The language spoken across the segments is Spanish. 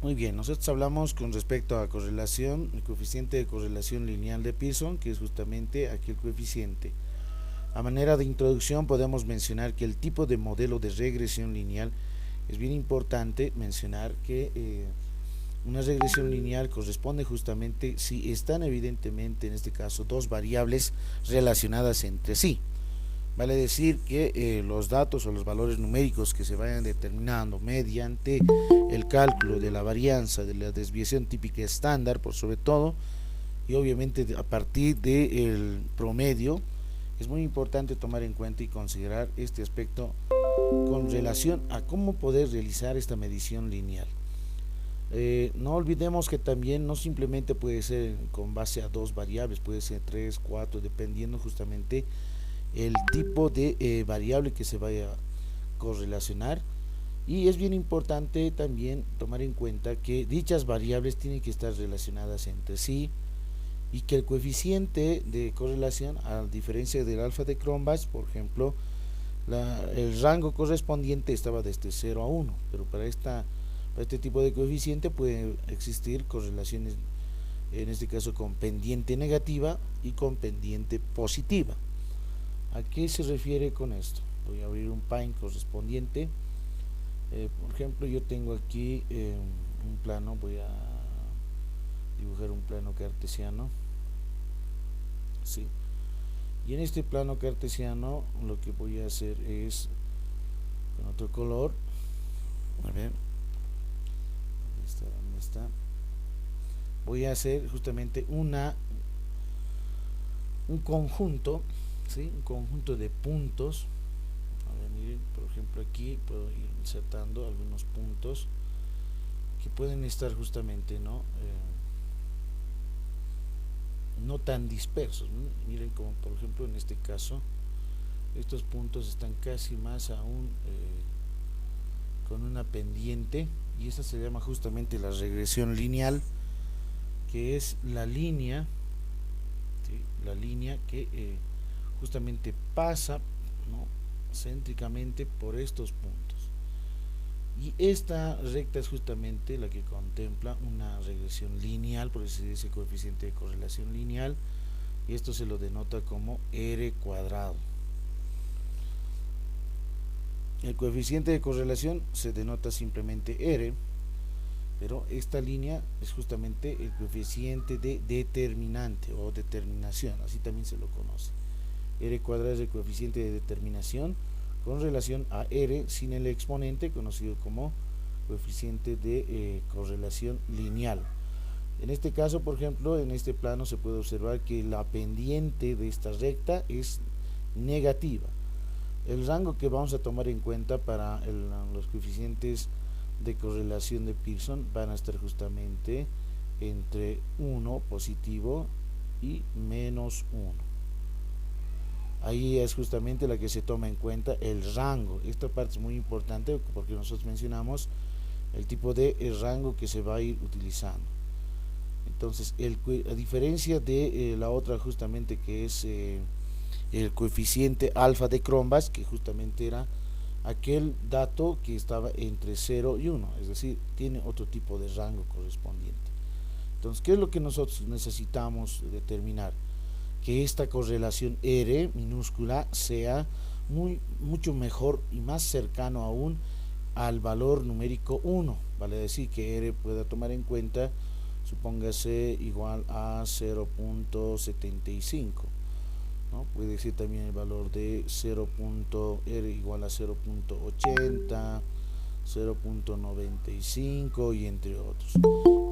Muy bien, nosotros hablamos con respecto a correlación, el coeficiente de correlación lineal de Pearson, que es justamente aquel coeficiente. A manera de introducción podemos mencionar que el tipo de modelo de regresión lineal es bien importante mencionar que una regresión lineal corresponde justamente si están evidentemente en este caso dos variables relacionadas entre sí. Vale decir que los datos o los valores numéricos que se vayan determinando mediante el cálculo de la varianza de la desviación típica estándar, por sobre todo, y obviamente a partir del promedio, es muy importante tomar en cuenta y considerar este aspecto con relación a cómo poder realizar esta medición lineal. No olvidemos que también no simplemente puede ser con base a dos variables, puede ser tres, cuatro, dependiendo justamente el tipo de variable que se vaya a correlacionar. Y es bien importante también tomar en cuenta que dichas variables tienen que estar relacionadas entre sí y que el coeficiente de correlación, a diferencia del alfa de Cronbach, por ejemplo, el rango correspondiente estaba desde 0 a 1, pero para este tipo de coeficiente puede existir correlaciones, en este caso con pendiente negativa y con pendiente positiva. ¿A qué se refiere con esto? Voy a abrir un Pine correspondiente. Por ejemplo, yo tengo aquí un plano, voy a dibujar un plano cartesiano. ¿Sí? Y en este plano cartesiano lo que voy a hacer es, con otro color, a ver, ¿dónde está? ¿Dónde está? Voy a hacer justamente un conjunto, ¿sí? Un conjunto de puntos. A ver, miren, por ejemplo aquí puedo ir insertando algunos puntos que pueden estar justamente, ¿no? No tan dispersos, ¿no? Miren como por ejemplo en este caso estos puntos están casi más aún con una pendiente, y esta se llama justamente la regresión lineal, que es la línea, ¿sí? La línea que justamente pasa, ¿no?, céntricamente por estos puntos. Y esta recta es justamente la que contempla una regresión lineal, por eso se dice coeficiente de correlación lineal, y esto se lo denota como R cuadrado. El coeficiente de correlación se denota simplemente R, pero esta línea es justamente el coeficiente de determinante o determinación, así también se lo conoce. R cuadrado es el coeficiente de determinación con relación a R sin el exponente, conocido como coeficiente de correlación lineal. En este caso, por ejemplo, en este plano se puede observar que la pendiente de esta recta es negativa. El rango que vamos a tomar en cuenta para los coeficientes de correlación de Pearson van a estar justamente entre 1 positivo y menos 1. Ahí es justamente la que se toma en cuenta el rango. Esta parte es muy importante porque nosotros mencionamos el tipo de rango que se va a ir utilizando. Entonces, a diferencia de la otra justamente que es el coeficiente alfa de Cronbach, que justamente era aquel dato que estaba entre 0 y 1, es decir, tiene otro tipo de rango correspondiente. Entonces, ¿qué es lo que nosotros necesitamos determinar? Que esta correlación R minúscula sea mucho mejor y más cercano aún al valor numérico 1, vale decir que R pueda tomar en cuenta, supóngase igual a 0.75, ¿no? Puede ser también el valor de 0.R igual a 0.80, 0.95 y entre otros.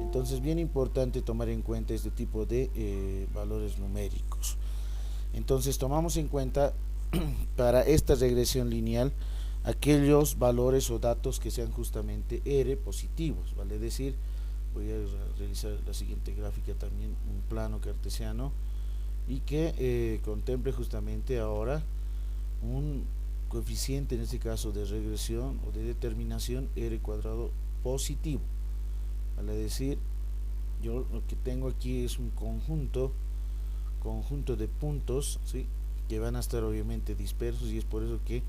Entonces, bien importante tomar en cuenta este tipo de valores numéricos. Entonces, tomamos en cuenta para esta regresión lineal aquellos valores o datos que sean justamente R positivos, vale decir, voy a realizar la siguiente gráfica también, un plano cartesiano, y que contemple justamente ahora un coeficiente, en este caso de regresión o de determinación, R cuadrado positivo, vale decir, yo lo que tengo aquí es un conjunto de puntos, ¿sí?, que van a estar obviamente dispersos, y es por eso que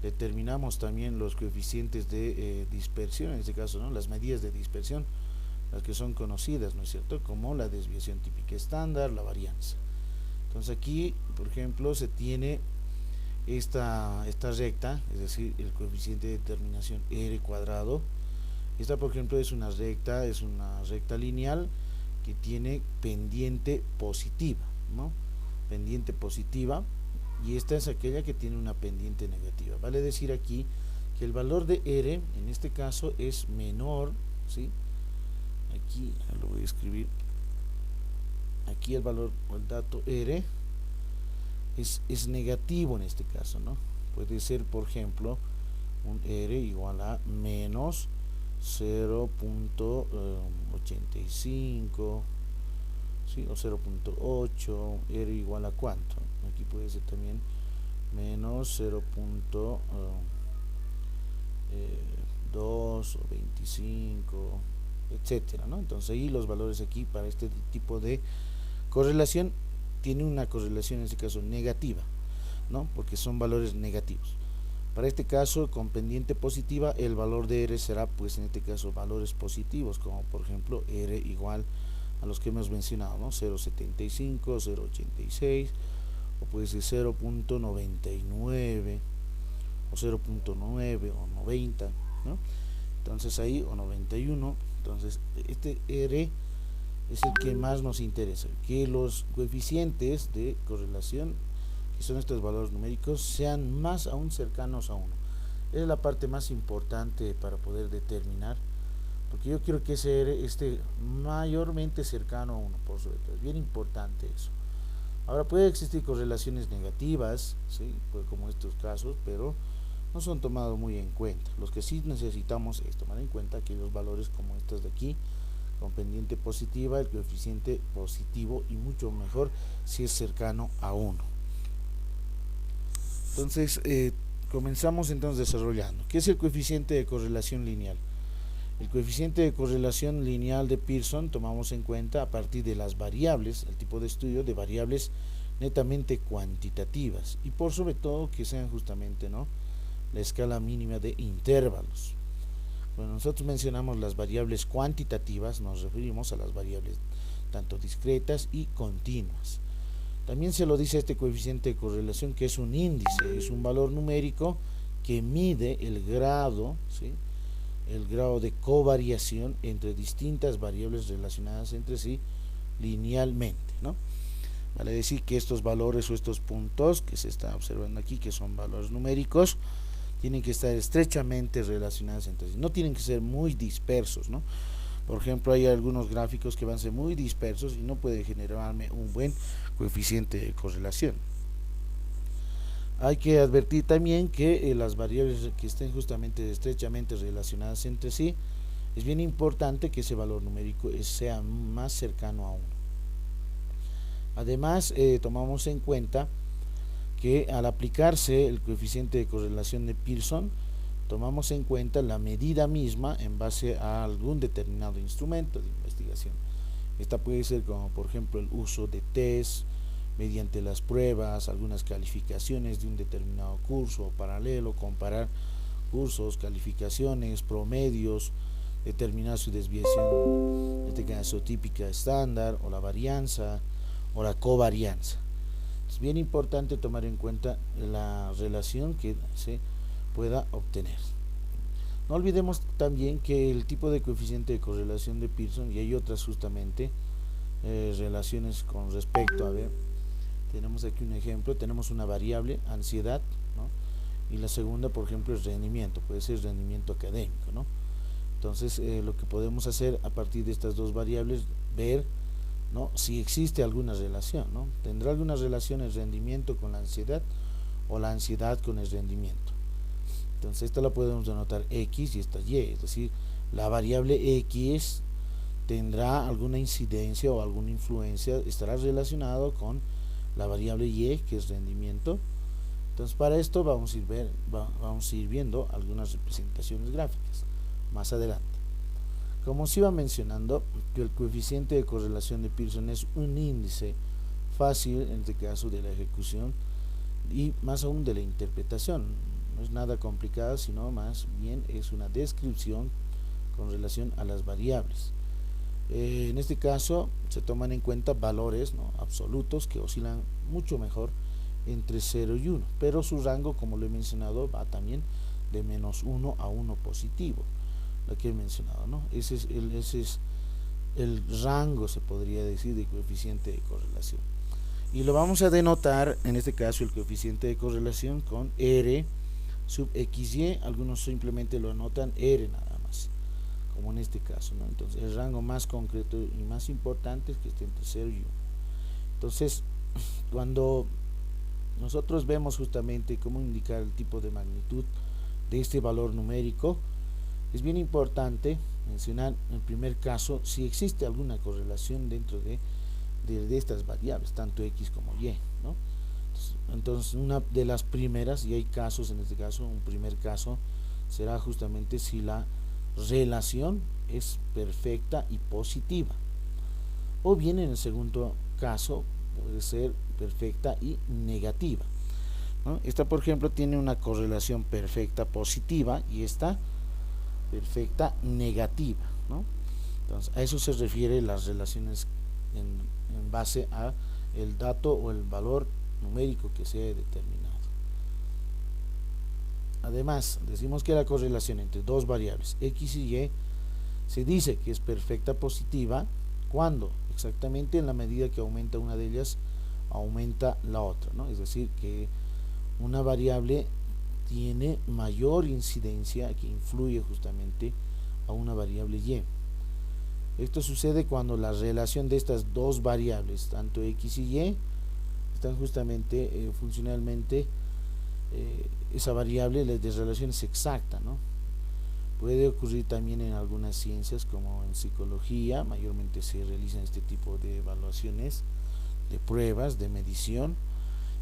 determinamos también los coeficientes de dispersión, en este caso, ¿no?, las medidas de dispersión, las que son conocidas, ¿no es cierto?, como la desviación típica estándar, la varianza. Entonces aquí, por ejemplo, se tiene esta recta, es decir, el coeficiente de determinación R cuadrado. Esta, por ejemplo, es una recta lineal que tiene pendiente positiva, ¿no? Pendiente positiva, y esta es aquella que tiene una pendiente negativa. Vale decir aquí que el valor de R en este caso es menor, ¿sí? Aquí lo voy a escribir. Aquí el valor o el dato R es negativo en este caso, ¿no? Puede ser, por ejemplo, un R igual a menos 0.85, ¿sí?, o 0.8, R igual a cuánto. Aquí puede ser también menos 0.2 o 25, etcétera, ¿no? Entonces ahí los valores aquí para este tipo de correlación tiene una correlación en este caso negativa, ¿no?, porque son valores negativos. Para este caso, con pendiente positiva, el valor de R será, pues en este caso, valores positivos, como por ejemplo R igual a los que hemos mencionado, ¿no?, 0.75, 0.86, o puede ser 0.99 o 0.9 o 90, ¿no? Entonces ahí, o 91. Entonces este R es el que más nos interesa, que los coeficientes de correlación, que son estos valores numéricos, sean más aún cercanos a 1. Es la parte más importante para poder determinar, porque yo quiero que ese R esté mayormente cercano a 1, por sobre todo. Es bien importante eso. Ahora, puede existir correlaciones negativas, ¿sí?, pues como estos casos, pero no son tomados muy en cuenta. Los que sí necesitamos es tomar en cuenta aquellos valores como estos de aquí, con pendiente positiva, el coeficiente positivo, y mucho mejor si es cercano a 1. Entonces, comenzamos entonces desarrollando. ¿Qué es el coeficiente de correlación lineal? El coeficiente de correlación lineal de Pearson tomamos en cuenta a partir de las variables, el tipo de estudio de variables netamente cuantitativas, y por sobre todo que sean justamente, ¿no?, la escala mínima de intervalos. Cuando nosotros mencionamos las variables cuantitativas, nos referimos a las variables tanto discretas y continuas. También se lo dice este coeficiente de correlación, que es un índice, es un valor numérico que mide el grado, ¿sí?, el grado de covariación entre distintas variables relacionadas entre sí linealmente, ¿no? Vale decir que estos valores o estos puntos que se está observando aquí, que son valores numéricos, tienen que estar estrechamente relacionados entre sí, no tienen que ser muy dispersos, ¿no? Por ejemplo, hay algunos gráficos que van a ser muy dispersos y no puede generarme un buen coeficiente de correlación. Hay que advertir también que las variables que estén justamente estrechamente relacionadas entre sí, es bien importante que ese valor numérico sea más cercano a 1. Además, tomamos en cuenta que al aplicarse el coeficiente de correlación de Pearson, tomamos en cuenta la medida misma en base a algún determinado instrumento de investigación. Esta puede ser como por ejemplo el uso de test, mediante las pruebas, algunas calificaciones de un determinado curso o paralelo, comparar cursos, calificaciones, promedios, determinar su desviación, en este caso típica estándar, o la varianza, o la covarianza. Es bien importante tomar en cuenta la relación que se pueda obtener. No olvidemos también que el tipo de coeficiente de correlación de Pearson, y hay otras justamente relaciones con respecto a ver, tenemos aquí un ejemplo, tenemos una variable, ansiedad, ¿no?, y la segunda, por ejemplo, es rendimiento, puede ser rendimiento académico, ¿no? Entonces, lo que podemos hacer a partir de estas dos variables, ver, ¿no?, si existe alguna relación, ¿no? ¿Tendrá alguna relación el rendimiento con la ansiedad o la ansiedad con el rendimiento? Entonces, esta la podemos denotar X y esta Y, es decir, la variable X tendrá alguna incidencia o alguna influencia, estará relacionado con la variable Y, que es rendimiento. Entonces, para esto vamos a ir viendo algunas representaciones gráficas más adelante. Como se iba mencionando, que el coeficiente de correlación de Pearson es un índice fácil, en este caso, de la ejecución y más aún de la interpretación. no es nada complicada, sino más bien es una descripción con relación a las variables. En este caso se toman en cuenta valores, ¿no?, absolutos, que oscilan mucho mejor entre 0 y 1, pero su rango, como lo he mencionado, va también de -1 a 1 positivo, lo que he mencionado, ¿no? Ese es el rango, se podría decir, de coeficiente de correlación. Y lo vamos a denotar, en este caso, el coeficiente de correlación con R sub XY. Algunos simplemente lo anotan R nada más, como en este caso, ¿no? Entonces el rango más concreto y más importante es que esté entre 0 y 1. Entonces, cuando nosotros vemos justamente cómo indicar el tipo de magnitud de este valor numérico, es bien importante mencionar en el primer caso si existe alguna correlación dentro de estas variables, tanto X como Y, ¿no? Entonces, una de las primeras, y hay casos, en este caso, un primer caso será justamente si la relación es perfecta y positiva, o bien en el segundo caso puede ser perfecta y negativa, ¿no? Esta, por ejemplo, tiene una correlación perfecta positiva y esta perfecta negativa, ¿no? Entonces, a eso se refiere las relaciones en base a el dato o el valor numérico que se ha determinado. Además, decimos que la correlación entre dos variables X y Y se dice que es perfecta positiva cuando exactamente en la medida que aumenta una de ellas aumenta la otra, ¿no? Es decir, que una variable tiene mayor incidencia, que influye justamente a una variable Y. Esto sucede cuando la relación de estas dos variables, tanto X y Y, están justamente funcionalmente, esa variable de relación es exacta, ¿no? Puede ocurrir también en algunas ciencias, como en psicología, mayormente se realizan este tipo de evaluaciones, de pruebas, de medición,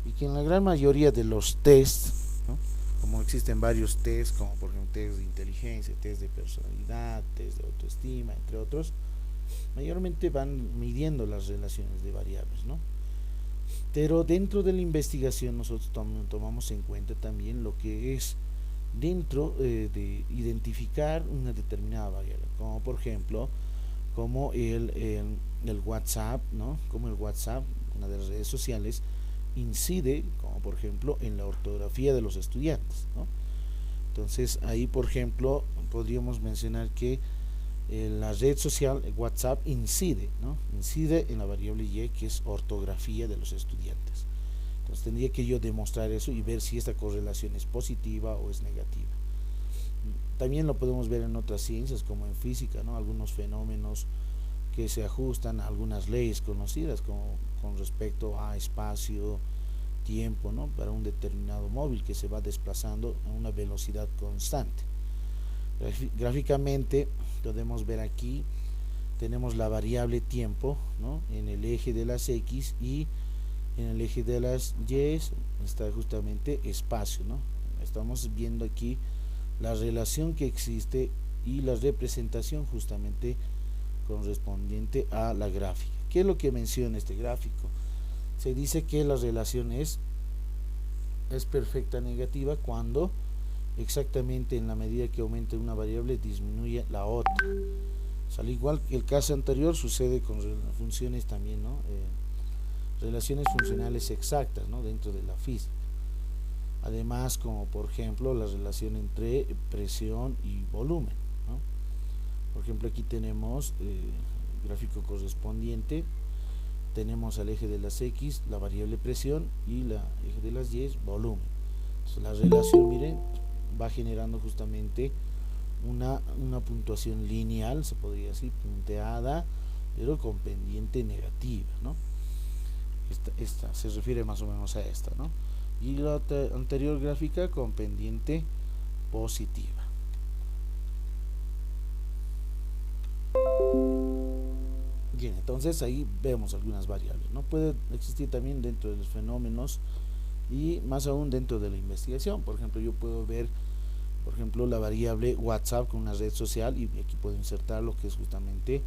y que en la gran mayoría de los tests, ¿no?, como existen varios tests, como por ejemplo test de inteligencia, test de personalidad, test de autoestima, entre otros, mayormente van midiendo las relaciones de variables, ¿no? Pero dentro de la investigación nosotros tomamos en cuenta también lo que es dentro de identificar una determinada variable, como por ejemplo, como el WhatsApp, ¿no? Como el WhatsApp, una de las redes sociales, incide, como por ejemplo, en la ortografía de los estudiantes, ¿no? Entonces ahí, por ejemplo, podríamos mencionar que la red social WhatsApp incide, ¿no?, incide en la variable Y, que es ortografía de los estudiantes. Entonces tendría que yo demostrar eso y ver si esta correlación es positiva o es negativa. También lo podemos ver en otras ciencias, como en física, ¿no?, algunos fenómenos que se ajustan a algunas leyes conocidas, como con respecto a espacio, tiempo, ¿no?, para un determinado móvil que se va desplazando a una velocidad constante. Gráficamente podemos ver aquí, tenemos la variable tiempo, ¿no?, en el eje de las X, y en el eje de las Y está justamente espacio, ¿no? Estamos viendo aquí la relación que existe y la representación justamente correspondiente a la gráfica. ¿Qué es lo que menciona este gráfico? Se dice que la relación es perfecta negativa cuando exactamente en la medida que aumenta una variable disminuye la otra. Al igual que el caso anterior, sucede con funciones también, ¿no? Relaciones funcionales exactas, ¿no?, dentro de la física. Además, como por ejemplo la relación entre presión y volumen, ¿no? Por ejemplo, aquí tenemos el gráfico correspondiente, tenemos al eje de las X la variable presión y el eje de las Y volumen. Entonces, la relación, miren, va generando justamente una puntuación lineal, se podría decir, punteada, pero con pendiente negativa, ¿no? Esta se refiere más o menos a esta, ¿no? Y la anterior gráfica con pendiente positiva. Bien, entonces ahí vemos algunas variables, ¿no? Puede existir también dentro de los fenómenos y más aún dentro de la investigación. Por ejemplo, yo puedo ver, por ejemplo, la variable WhatsApp con una red social, y aquí puedo insertar lo que es justamente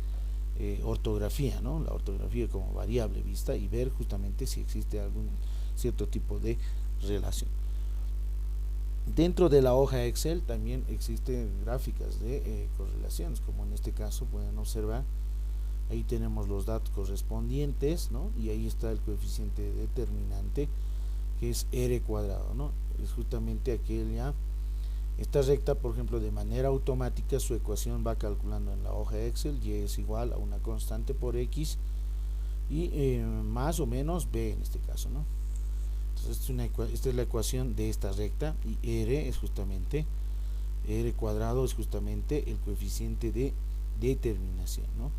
ortografía, ¿no?, la ortografía como variable vista, y ver justamente si existe algún cierto tipo de relación. Dentro de la hoja Excel también existen gráficas de correlaciones, como en este caso pueden observar. Ahí tenemos los datos correspondientes, ¿no? Y ahí está el coeficiente determinante, que es R cuadrado, ¿no? Es justamente aquella, esta recta, por ejemplo, de manera automática su ecuación va calculando en la hoja Excel, y es igual a una constante por X y más o menos B en este caso, ¿no? Entonces esta es la ecuación de esta recta, y R es justamente, R cuadrado es justamente el coeficiente de determinación, ¿no?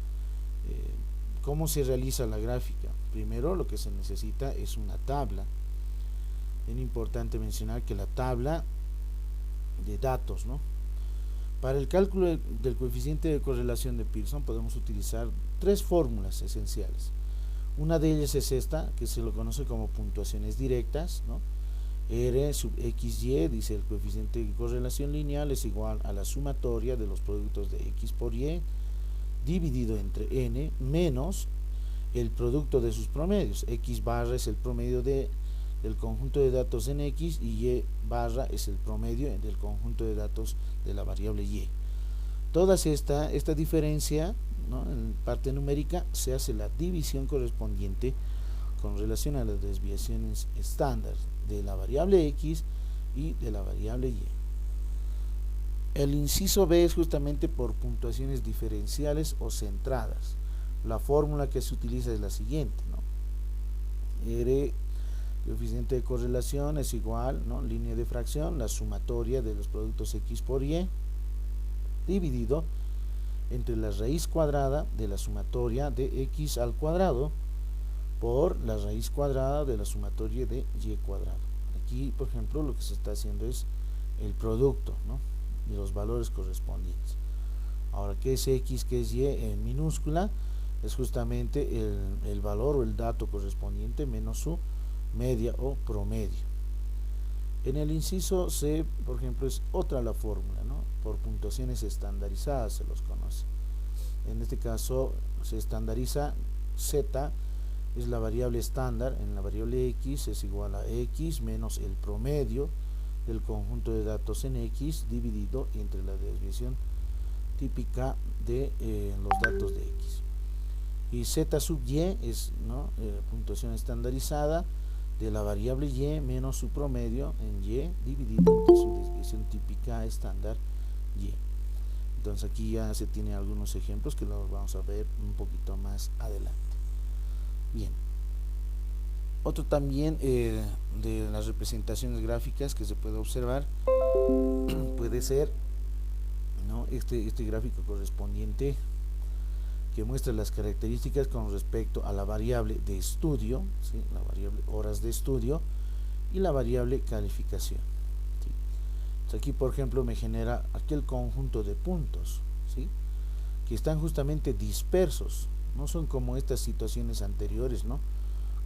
¿Cómo se realiza la gráfica? Primero lo que se necesita es una tabla. Es importante mencionar que la tabla de datos, ¿no? Para el cálculo del coeficiente de correlación de Pearson podemos utilizar tres fórmulas esenciales. Una de ellas es esta, que se lo conoce como puntuaciones directas, ¿no? R sub XY, dice el coeficiente de correlación lineal es igual a la sumatoria de los productos de X por Y dividido entre N menos el producto de sus promedios. X barra es el promedio del conjunto de datos en X, y Y barra es el promedio del conjunto de datos de la variable Y. Toda esta diferencia, ¿no? En parte numérica se hace la división correspondiente con relación a las desviaciones estándar de la variable X y de la variable Y. El inciso B es justamente por puntuaciones diferenciales o centradas. La fórmula que se utiliza es la siguiente, ¿no? R, coeficiente de correlación, es igual, ¿no? Línea de fracción, la sumatoria de los productos X por Y, dividido entre la raíz cuadrada de la sumatoria de X al cuadrado por la raíz cuadrada de la sumatoria de Y cuadrado. Aquí, por ejemplo, lo que se está haciendo es el producto, ¿no? Y los valores correspondientes. Ahora, ¿qué es X, qué es Y en minúscula? Es justamente el valor o el dato correspondiente menos su media o promedio. En el inciso C, por ejemplo, es otra la fórmula, ¿no? Por puntuaciones estandarizadas se los conoce. En este caso se estandariza Z, es la variable estándar. En la variable X es igual a X menos el promedio del conjunto de datos en X dividido entre la desviación típica de los datos de X. Y Z sub Y es, ¿no? Puntuación estandarizada de la variable Y menos su promedio en Y dividido entre su desviación típica estándar Y. Entonces aquí ya se tienen algunos ejemplos que los vamos a ver un poquito más adelante. Bien. Otro también de las representaciones gráficas que se puede observar puede ser, ¿no? este gráfico correspondiente que muestra las características con respecto a la variable de estudio, ¿sí? La variable horas de estudio y la variable calificación, ¿sí? Entonces aquí, por ejemplo, me genera aquel conjunto de puntos, ¿sí? Que están justamente dispersos, no son como estas situaciones anteriores, ¿no?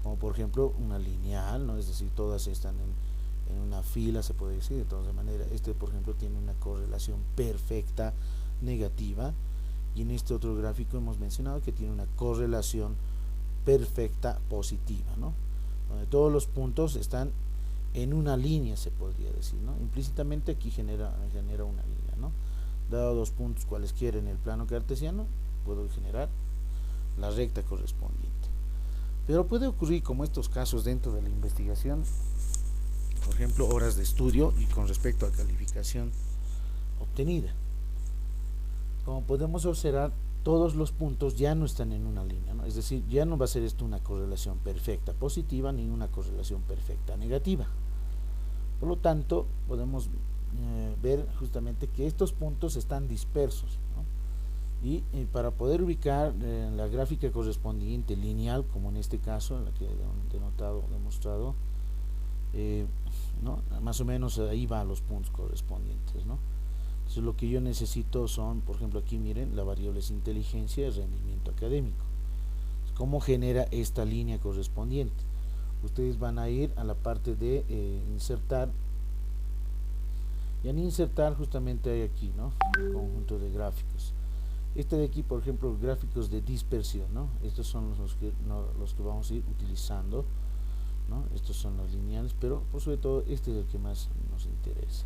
Como por ejemplo una lineal, ¿no? Es decir, todas están en una fila, se puede decir. De todas maneras, este por ejemplo tiene una correlación perfecta negativa, y en este otro gráfico hemos mencionado que tiene una correlación perfecta positiva, ¿no? Donde todos los puntos están en una línea, se podría decir, ¿no? Implícitamente aquí genera una línea, ¿no? Dado los puntos cualesquiera en el plano cartesiano, puedo generar la recta correspondiente. Pero puede ocurrir como estos casos dentro de la investigación, por ejemplo, horas de estudio y con respecto a calificación obtenida. Como podemos observar, todos los puntos ya no están en una línea, ¿no? Es decir, ya no va a ser esto una correlación perfecta positiva ni una correlación perfecta negativa. Por lo tanto, podemos ver justamente que estos puntos están dispersos, ¿no? Y para poder ubicar la gráfica correspondiente lineal, como en este caso, en la que he demostrado, ¿no? Más o menos ahí van los puntos correspondientes, ¿no? Entonces lo que yo necesito son, por ejemplo, aquí miren, la variable es inteligencia y rendimiento académico. ¿Cómo genera esta línea correspondiente? Ustedes van a ir a la parte de insertar, y en insertar justamente hay aquí, ¿no? El conjunto de gráficos. Este de aquí, por ejemplo, gráficos de dispersión, ¿no? Estos son los que vamos a ir utilizando ¿no? Estos son los lineales, pero por sobre todo este es el que más nos interesa.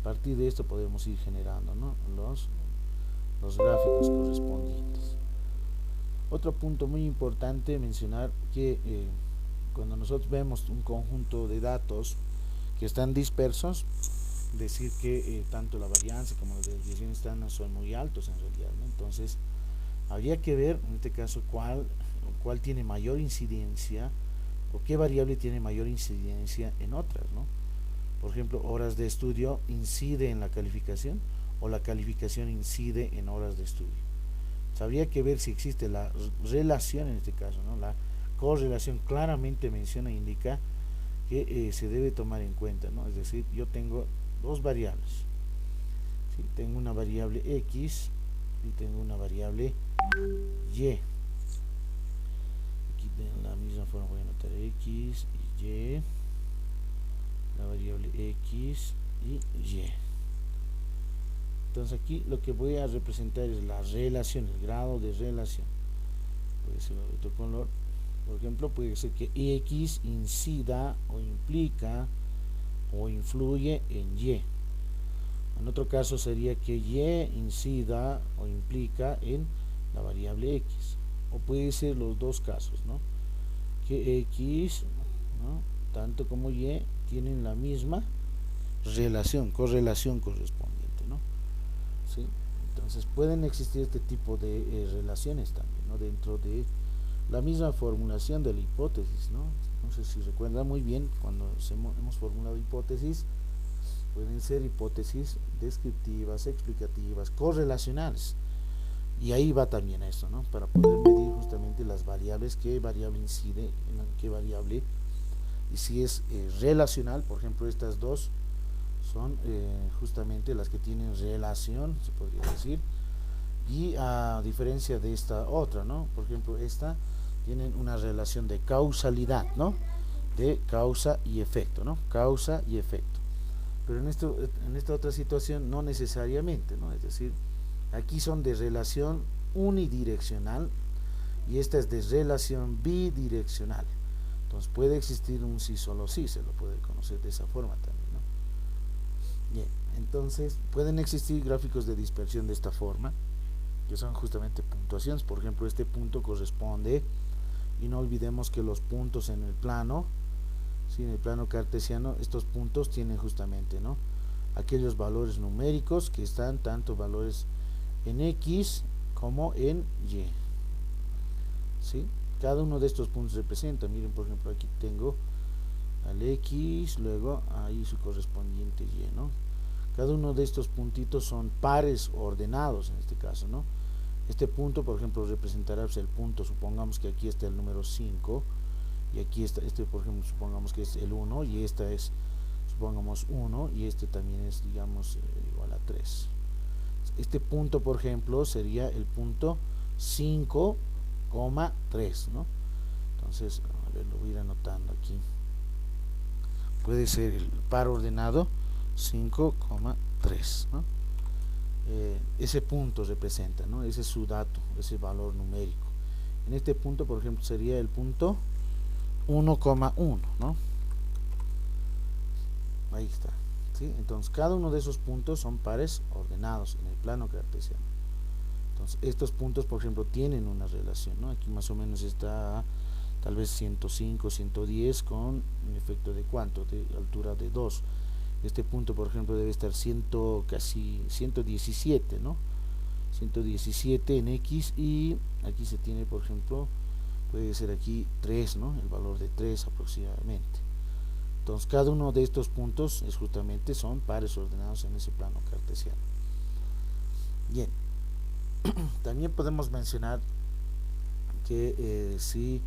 A partir de esto podemos ir generando, ¿no?, los gráficos correspondientes. Otro punto muy importante mencionar que cuando nosotros vemos un conjunto de datos que están dispersos, decir que tanto la varianza como la desviación estándar son muy altos en realidad, ¿no? Entonces habría que ver en este caso cuál tiene mayor incidencia o qué variable tiene mayor incidencia en otras, ¿no? Por ejemplo, horas de estudio incide en la calificación o la calificación incide en horas de estudio. Habría que ver si existe la relación en este caso, ¿no? La correlación claramente menciona e indica que se debe tomar en cuenta, ¿no? Es decir, yo tengo dos variables, ¿sí? Tengo una variable X y tengo una variable Y. Aquí de la misma forma voy a anotar X y Y, la variable X y Y. Entonces aquí lo que voy a representar es la relación, el grado de relación. Puede ser de otro color. Por ejemplo, puede ser que X incida o implica o influye en Y. En otro caso sería que Y incida o implica en la variable X. O puede ser los dos casos, ¿no? Que X, ¿no?, tanto como Y tienen la misma relación, correlación correspondiente, ¿no? ¿Sí? Entonces pueden existir este tipo de relaciones también, ¿no?, dentro de la misma formulación de la hipótesis, ¿no? No sé si recuerdan muy bien cuando hemos formulado hipótesis, pueden ser hipótesis descriptivas, explicativas, correlacionales, y ahí va también eso, ¿no?, para poder medir justamente las variables, qué variable incide en qué variable, y si es relacional. Por ejemplo, estas dos son justamente las que tienen relación, se podría decir, y a diferencia de esta otra, ¿no?, por ejemplo, esta tienen una relación de causalidad, ¿no?, de causa y efecto, ¿no?, causa y efecto. Pero en esta otra situación no necesariamente, ¿no? Es decir, aquí son de relación unidireccional y esta es de relación bidireccional. Entonces puede existir un sí, solo sí, se lo puede conocer de esa forma también, ¿no? Bien, entonces pueden existir gráficos de dispersión de esta forma, que son justamente puntuaciones. Por ejemplo, este punto corresponde, y no olvidemos que los puntos en el plano, ¿sí?, en el plano cartesiano, estos puntos tienen justamente, ¿no?, aquellos valores numéricos que están tanto valores en X como en Y, ¿sí? Cada uno de estos puntos representa, miren, por ejemplo, aquí tengo al X, luego ahí su correspondiente Y, ¿no? Cada uno de estos puntitos son pares ordenados en este caso, ¿no? Este punto, por ejemplo, representará el punto, supongamos que aquí está el número 5, y aquí está, por ejemplo, supongamos que es el 1, y esta es, supongamos, 1, y este también es, digamos, igual a 3. Este punto, por ejemplo, sería el punto 5,3, ¿no? Entonces, a ver, lo voy a ir anotando aquí. Puede ser el par ordenado 5,3, ¿no? Ese punto representa, ¿no?, ese es su dato, ese valor numérico. En este punto, por ejemplo, sería el punto 1,1, ¿no? Ahí está, ¿sí? Entonces cada uno de esos puntos son pares ordenados en el plano cartesiano. Entonces estos puntos, por ejemplo, tienen una relación, ¿no? Aquí más o menos está tal vez 105, 110 con un efecto de ¿cuánto? De altura de 2. Este punto, por ejemplo, debe estar casi 117, ¿no? 117 en X, y aquí se tiene, por ejemplo, puede ser aquí 3, ¿no?, el valor de 3 aproximadamente. Entonces cada uno de estos puntos justamente son pares ordenados en ese plano cartesiano. Bien, también podemos mencionar que si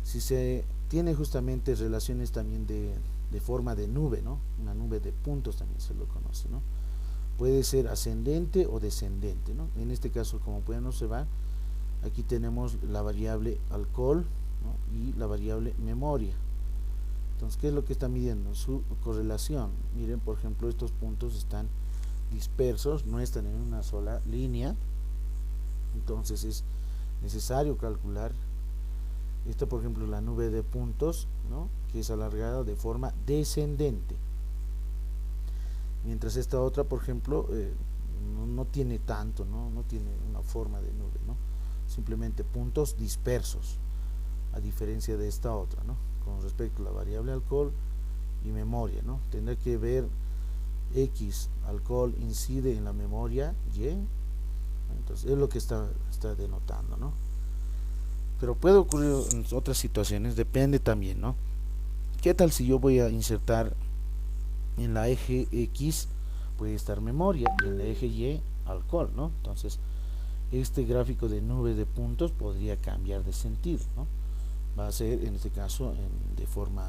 se tiene justamente relaciones también de forma de nube, ¿no?, una nube de puntos también se lo conoce, ¿no?, puede ser ascendente o descendente, ¿no? En este caso, como pueden observar, aquí tenemos la variable alcohol, ¿no?, y la variable memoria. Entonces, ¿qué es lo que está midiendo? Su correlación. Miren, por ejemplo, estos puntos están dispersos, no están en una sola línea. Entonces es necesario calcular esta por ejemplo la nube de puntos, ¿no?, que es alargada de forma descendente, mientras esta otra por ejemplo no tiene tanto, no tiene una forma de nube, ¿no?, simplemente puntos dispersos, a diferencia de esta otra, ¿no?, con respecto a la variable alcohol y memoria, ¿no?, tendrá que ver X alcohol incide en la memoria Y, entonces es lo que está denotando, ¿no? Pero puede ocurrir en otras situaciones, depende también, ¿no? ¿Qué tal si yo voy a insertar en la eje X puede estar memoria y en la eje Y alcohol, ¿no? Entonces este gráfico de nube de puntos podría cambiar de sentido, ¿no? Va a ser en este caso de forma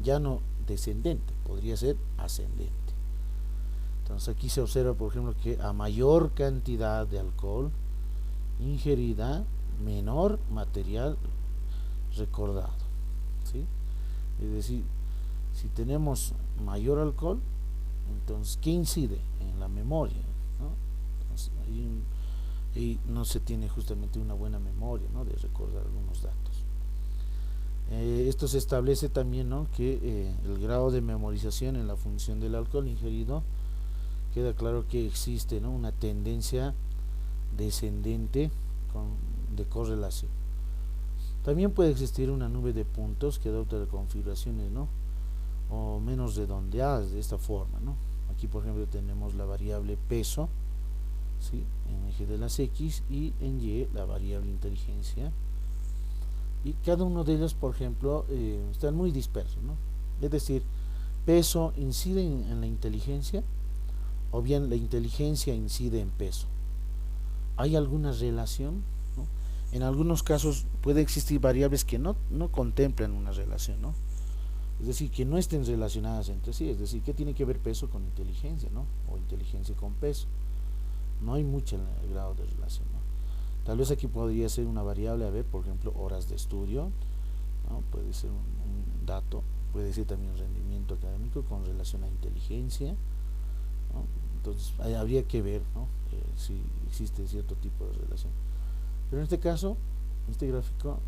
ya no descendente, podría ser ascendente. Entonces aquí se observa por ejemplo que a mayor cantidad de alcohol ingerida, menor material recordado, ¿sí? Es decir, si tenemos mayor alcohol, entonces ¿qué incide? En la memoria, ¿no? Entonces, ahí no se tiene justamente una buena memoria, ¿no?, de recordar algunos datos. Esto se establece también, ¿no?, que el grado de memorización en la función del alcohol ingerido, queda claro que existe, ¿no?, una tendencia descendente de correlación. También puede existir una nube de puntos que adopta de configuraciones, ¿no?, o menos redondeadas de esta forma, ¿no? Aquí por ejemplo tenemos la variable peso, ¿sí?, en eje de las X, y en Y la variable inteligencia, y cada uno de ellos por ejemplo están muy dispersos, ¿no? Es decir, peso incide en la inteligencia, o bien la inteligencia incide en peso. ¿Hay alguna relación? ¿No? En algunos casos puede existir variables que no contemplan una relación, ¿no? Es decir, que no estén relacionadas entre sí. Es decir, ¿qué tiene que ver peso con inteligencia, ¿no?, o inteligencia con peso? No hay mucho grado de relación, ¿no? Tal vez aquí podría ser una variable, a ver, por ejemplo, horas de estudio, ¿no? Puede ser un dato, puede ser también rendimiento académico con relación a inteligencia, ¿no? Entonces habría que ver, ¿no?, si existe cierto tipo de relación. Pero en este caso, este gráfico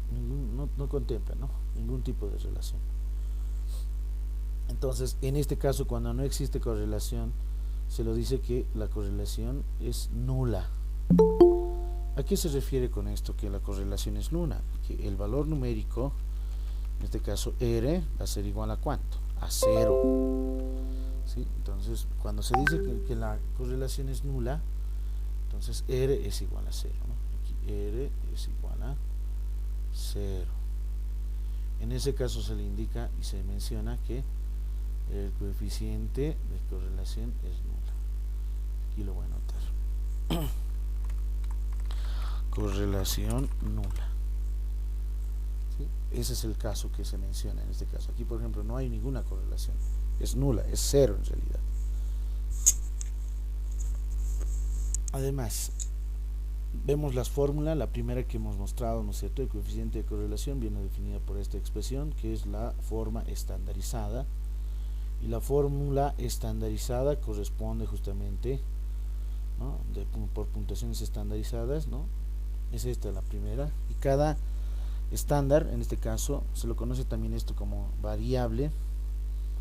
no contempla, ¿no?, ningún tipo de relación. Entonces, en este caso, cuando no existe correlación, se lo dice que la correlación es nula. ¿A qué se refiere con esto, que la correlación es nula? Que el valor numérico, en este caso R, va a ser igual a ¿cuánto? A 0. ¿Sí? Entonces, cuando se dice que la correlación es nula, entonces R es igual a 0, ¿no? Aquí R es igual a 0. En ese caso se le indica y se menciona que el coeficiente de correlación es nula. Aquí lo voy a anotar. Correlación nula. ¿Sí? Ese es el caso que se menciona en este caso. Aquí, por ejemplo, no hay ninguna correlación. Es nula, es 0 en realidad. Además, vemos las fórmulas. La primera que hemos mostrado, ¿no es cierto? El coeficiente de correlación viene definida por esta expresión, que es la forma estandarizada. Y la fórmula estandarizada corresponde justamente, ¿no?, por puntuaciones estandarizadas, ¿no? Es esta la primera. Y cada estándar, en este caso, se lo conoce también esto como variable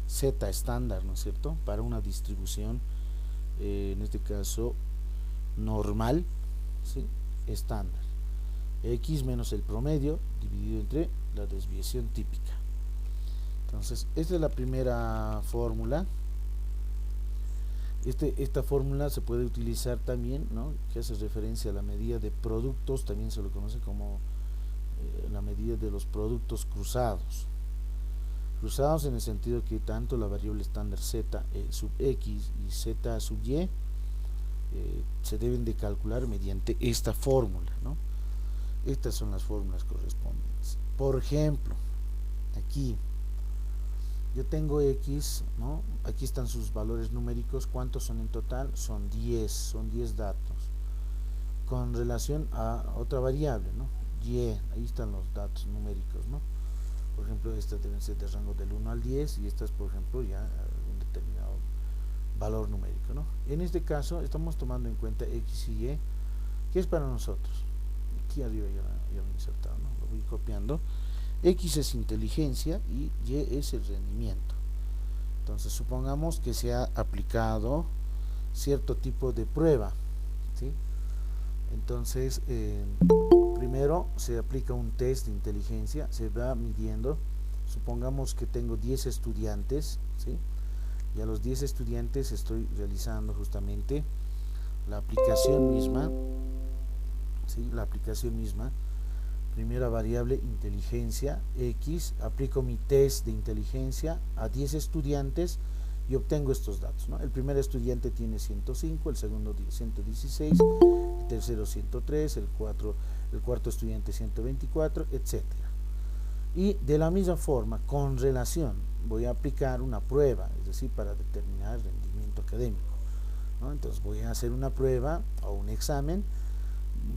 Z estándar, ¿no es cierto?, para una distribución, en este caso, normal, ¿sí?, estándar. X menos el promedio dividido entre la desviación típica. Entonces, esta es la primera fórmula. Esta fórmula se puede utilizar también, ¿no?, que hace referencia a la medida de productos, también se lo conoce como la medida de los productos cruzados. Cruzados en el sentido que tanto la variable estándar z sub x y z sub y se deben de calcular mediante esta fórmula, ¿no? Estas son las fórmulas correspondientes. Por ejemplo, aquí yo tengo x, ¿no? Aquí están sus valores numéricos. ¿Cuántos son en total? Son 10 datos con relación a otra variable, ¿no?, y. Ahí están los datos numéricos, ¿no? Por ejemplo, estas deben ser de rango del 1 al 10 y estas, por ejemplo, ya un determinado valor numérico, ¿no? En este caso estamos tomando en cuenta x y y, que es para nosotros. Aquí arriba ya lo he insertado, ¿no? Lo voy copiando. X es inteligencia y Y es el rendimiento. Entonces supongamos que se ha aplicado cierto tipo de prueba, ¿sí? Entonces primero se aplica un test de inteligencia, se va midiendo. Supongamos que tengo 10 estudiantes, ¿sí? Y a los 10 estudiantes estoy realizando justamente la aplicación misma, ¿sí? La aplicación misma. Primera variable, inteligencia, X, aplico mi test de inteligencia a 10 estudiantes y obtengo estos datos, ¿no? El primer estudiante tiene 105, el segundo 116, el tercero 103, el cuarto estudiante 124, etcétera. Y de la misma forma, con relación, voy a aplicar una prueba, es decir, para determinar el rendimiento académico, ¿no? Entonces voy a hacer una prueba o un examen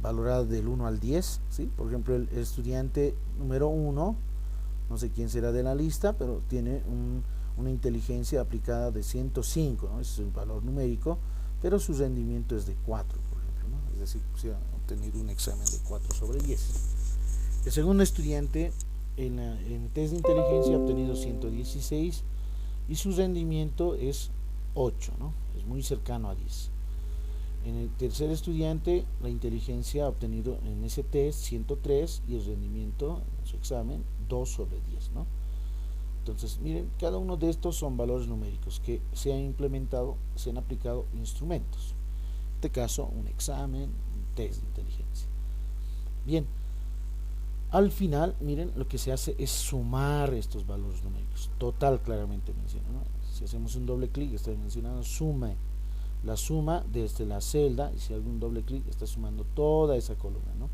valorado del 1 al 10, ¿sí? Por ejemplo, el estudiante número 1, no sé quién será de la lista, pero tiene una inteligencia aplicada de 105, ¿no? Ese es el valor numérico, pero su rendimiento es de 4, por ejemplo, ¿no? Es decir, se ha obtenido un examen de 4 sobre 10. El segundo estudiante en el test de inteligencia ha obtenido 116 y su rendimiento es 8, ¿no? Es muy cercano a 10. En el tercer estudiante, la inteligencia ha obtenido en ese test 103 y el rendimiento en su examen 2 sobre 10, ¿no? Entonces, miren, cada uno de estos son valores numéricos que se han implementado, se han aplicado instrumentos. En este caso, un examen, un test de inteligencia. Bien, al final, miren, lo que se hace es sumar estos valores numéricos. Total, claramente menciona, ¿no? Si hacemos un doble clic, está mencionando suma. La suma desde la celda, y si hago un doble clic está sumando toda esa columna, ¿no?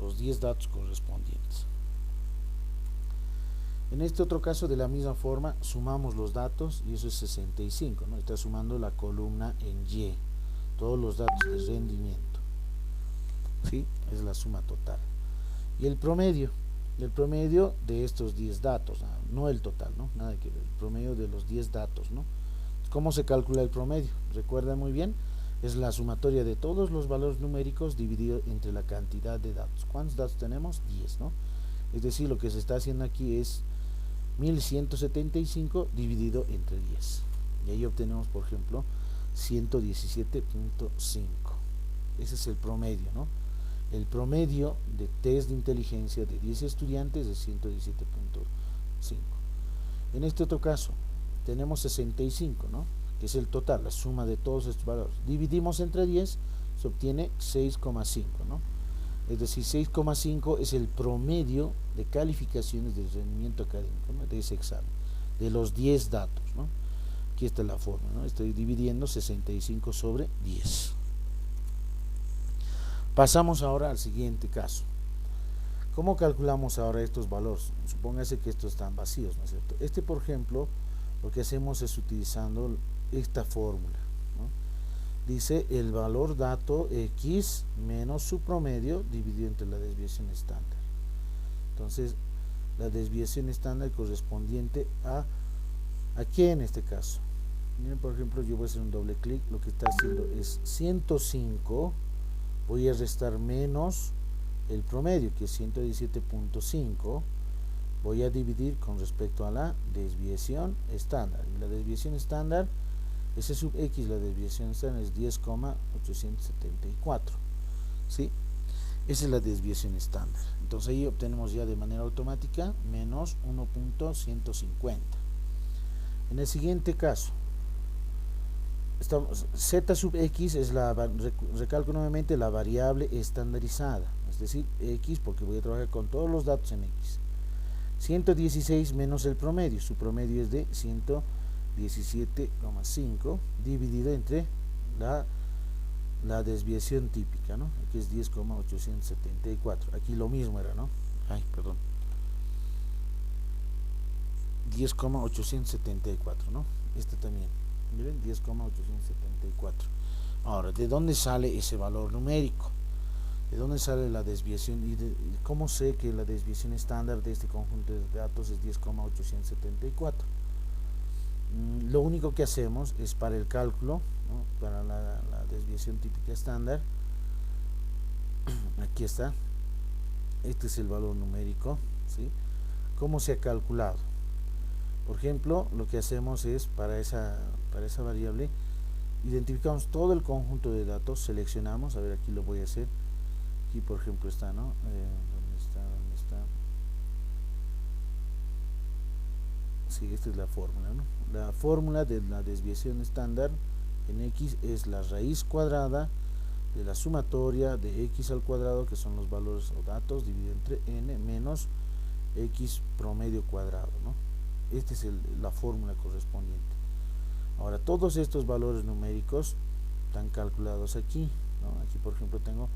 Los 10 datos correspondientes. En este otro caso, de la misma forma, sumamos los datos y eso es 65, ¿no? Está sumando la columna en Y, todos los datos de rendimiento, ¿sí? Es la suma total. Y el promedio de estos 10 datos, no el total, ¿no? Nada que ver, el promedio de los 10 datos, ¿no? ¿Cómo se calcula el promedio? Recuerda muy bien, es la sumatoria de todos los valores numéricos dividido entre la cantidad de datos. ¿Cuántos datos tenemos? 10, ¿no? Es decir, lo que se está haciendo aquí es 1175 dividido entre 10. Y ahí obtenemos, por ejemplo, 117.5. Ese es el promedio, ¿no? El promedio de test de inteligencia de 10 estudiantes es 117.5. En este otro caso, tenemos 65, ¿no? Que es el total, la suma de todos estos valores. Dividimos entre 10, se obtiene 6,5, ¿no? Es decir, 6,5 es el promedio de calificaciones del rendimiento académico, ¿no? De ese examen, de los 10 datos, ¿no? Aquí está la forma, ¿no? Estoy dividiendo 65 sobre 10. Pasamos ahora al siguiente caso. ¿Cómo calculamos ahora estos valores? Supóngase que estos están vacíos, ¿no es cierto? Este, por ejemplo, lo que hacemos es utilizando esta fórmula, ¿no? Dice el valor dato X menos su promedio dividido entre la desviación estándar. Entonces, la desviación estándar correspondiente a ¿qué en este caso? Miren, por ejemplo, yo voy a hacer un doble clic, lo que está haciendo es 105, voy a restar menos el promedio, que es 117.5, voy a dividir con respecto a la desviación estándar, y la desviación estándar, S sub X, la desviación estándar es 10,874, ¿sí? Esa es la desviación estándar. Entonces ahí obtenemos ya de manera automática menos 1.150. En el siguiente caso, Z sub X es recalco nuevamente, la variable estandarizada, es decir, X, porque voy a trabajar con todos los datos en X. 116 menos el promedio, su promedio es de 117,5 dividido entre la desviación típica, ¿no? Aquí es 10,874, aquí lo mismo era, ¿no? Ay, perdón, 10,874, ¿no? Este también, miren, 10,874. Ahora, ¿de dónde sale ese valor numérico? ¿De dónde sale la desviación? ¿Y cómo sé que la desviación estándar de este conjunto de datos es 10,874? Lo único que hacemos es para el cálculo, ¿no? Para la desviación típica estándar, aquí está, este es el valor numérico, ¿sí? ¿Cómo se ha calculado? Por ejemplo, lo que hacemos es para esa variable, identificamos todo el conjunto de datos, seleccionamos, a ver, aquí lo voy a hacer, aquí por ejemplo está, ¿no? ¿Dónde está? Sí, esta es la fórmula, ¿no? La fórmula de la desviación estándar en x es la raíz cuadrada de la sumatoria de x al cuadrado, que son los valores o datos, dividido entre n menos x promedio cuadrado, ¿no? Esta es la fórmula correspondiente. Ahora, todos estos valores numéricos están calculados aquí, ¿no? Aquí, por ejemplo, tengo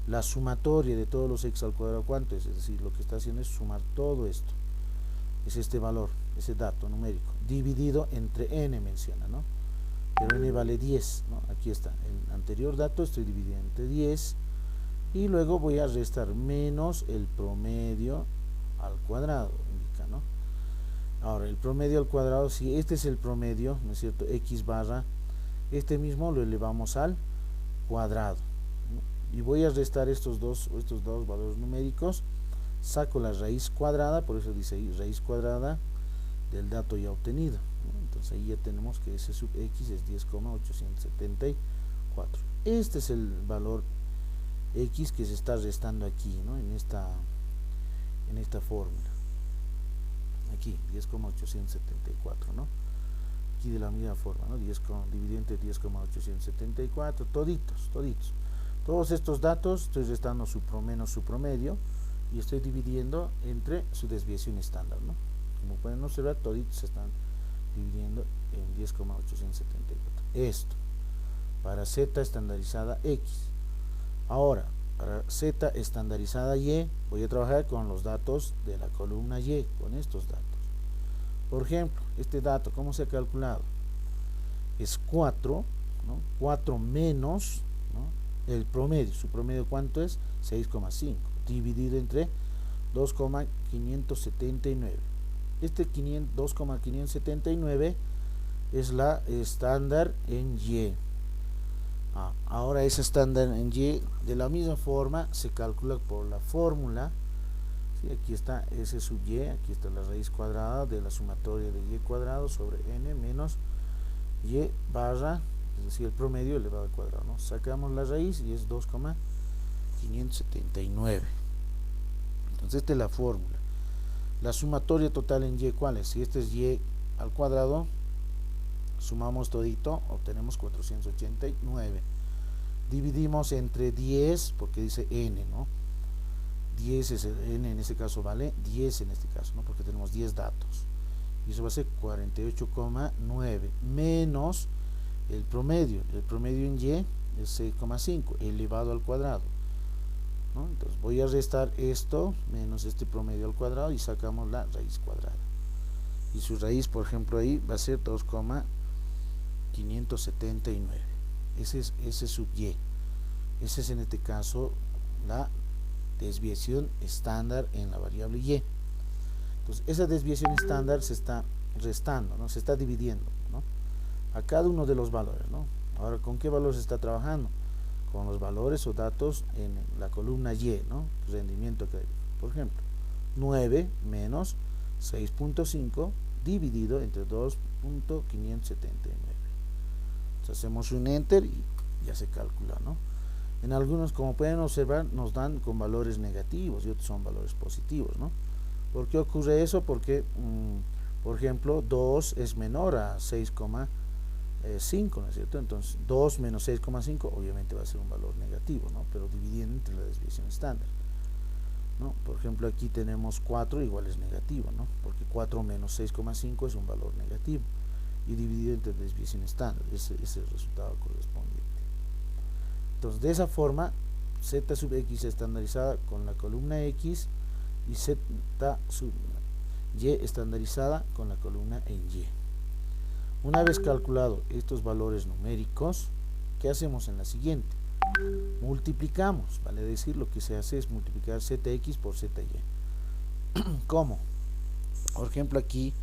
la sumatoria de todos los x al cuadrado. ¿Cuánto es? Es decir, lo que está haciendo es sumar todo esto. Es este valor, ese dato numérico, dividido entre n menciona, ¿no? Pero n vale 10, ¿no? Aquí está, el anterior dato estoy dividiendo entre 10 y luego voy a restar menos el promedio al cuadrado, indica, ¿no? Ahora, el promedio al cuadrado, si este es el promedio, ¿no es cierto? X barra, este mismo lo elevamos al cuadrado, ¿no? Y voy a restar estos dos valores numéricos, saco la raíz cuadrada, por eso dice ahí raíz cuadrada del dato ya obtenido, ¿no? Entonces ahí ya tenemos que S sub X es 10,874. Este es el valor X que se está restando aquí, ¿no? En esta fórmula. Aquí 10,874, ¿no? Aquí de la misma forma, ¿no? 10 dividido entre 10,874, toditos. Todos estos datos estoy restando su menos su promedio y estoy dividiendo entre su desviación estándar, ¿no? Como pueden observar, toditos se están dividiendo en 10,874. Esto para Z estandarizada X. Ahora, para Z estandarizada Y, voy a trabajar con los datos de la columna Y, con estos datos. Por ejemplo, este dato, ¿cómo se ha calculado? Es 4, ¿no? 4 menos, ¿no? El promedio. ¿Su promedio cuánto es? 6,5, dividido entre 2,579. Este 2,579 es la estándar en Y. Ahora ese estándar en Y de la misma forma se calcula por la fórmula, ¿sí? Aquí está S sub Y, aquí está la raíz cuadrada de la sumatoria de Y cuadrado sobre N menos Y barra, es decir, el promedio elevado al cuadrado, ¿no? Sacamos la raíz y es 2,579. Entonces esta es la fórmula. La sumatoria total en Y, ¿cuál es? Si este es Y al cuadrado, sumamos todito, obtenemos 489. Dividimos entre 10, porque dice n, ¿no? 10 es el n, en este caso vale 10 en este caso, ¿no? Porque tenemos 10 datos. Y eso va a ser 48,9 menos el promedio. El promedio en Y es 6,5 elevado al cuadrado, ¿no? Entonces voy a restar esto menos este promedio al cuadrado y sacamos la raíz cuadrada. Y su raíz, por ejemplo, ahí va a ser 2,579. Ese es sub Y. Ese es en este caso la desviación estándar en la variable Y. Entonces esa desviación estándar se está restando, ¿no? Se está dividiendo, ¿no? A cada uno de los valores, ¿no? Ahora, ¿con qué valor se está trabajando? Con los valores o datos en la columna Y, ¿no? Rendimiento académico. Por ejemplo, 9 menos 6.5 dividido entre 2.579. Entonces hacemos un enter y ya se calcula, ¿no? En algunos, como pueden observar, nos dan con valores negativos y otros son valores positivos, ¿no? ¿Por qué ocurre eso? Porque, por ejemplo, 2 es menor a 6,5, ¿no es cierto? Entonces 2 menos 6,5 obviamente va a ser un valor negativo, ¿no? Pero dividiendo entre la desviación estándar, ¿no? Por ejemplo, aquí tenemos 4 igual es negativo, ¿no? Porque 4 menos 6,5 es un valor negativo y dividido entre desviación estándar, ese es el resultado correspondiente. Entonces de esa forma Z sub X estandarizada con la columna X y Z sub Y estandarizada con la columna en Y. Una vez calculado estos valores numéricos, ¿qué hacemos en la siguiente? Multiplicamos, vale decir, lo que se hace es multiplicar ZX por ZY. ¿Cómo? Por ejemplo, aquí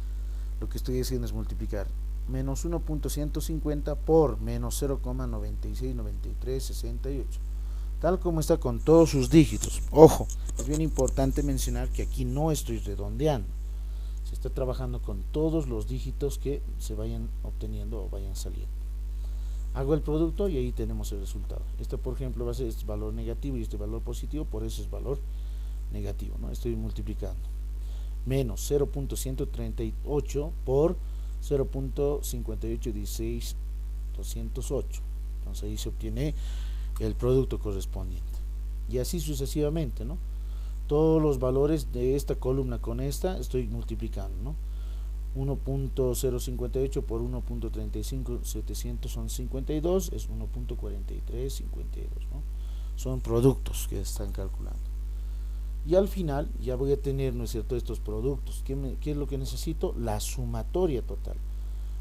lo que estoy haciendo es multiplicar menos 1.150 por menos 0,969368. tal como está con todos sus dígitos. Ojo, es bien importante mencionar que aquí no estoy redondeando, se está trabajando con todos los dígitos que se vayan obteniendo o vayan saliendo. Hago el producto y ahí tenemos el resultado. Este, por ejemplo, va a ser este valor negativo y este valor positivo, por eso es valor negativo, ¿no? Estoy multiplicando. Menos 0.138 por 0.5816.208. Entonces ahí se obtiene el producto correspondiente. Y así sucesivamente, ¿no? Todos los valores de esta columna con esta estoy multiplicando, ¿no? 1.058 por 1.35700 son 52, es 1.4352, ¿no? Son productos que están calculando. Y al final ya voy a tener, ¿no es cierto?, estos productos. ¿Qué es lo que necesito? La sumatoria total.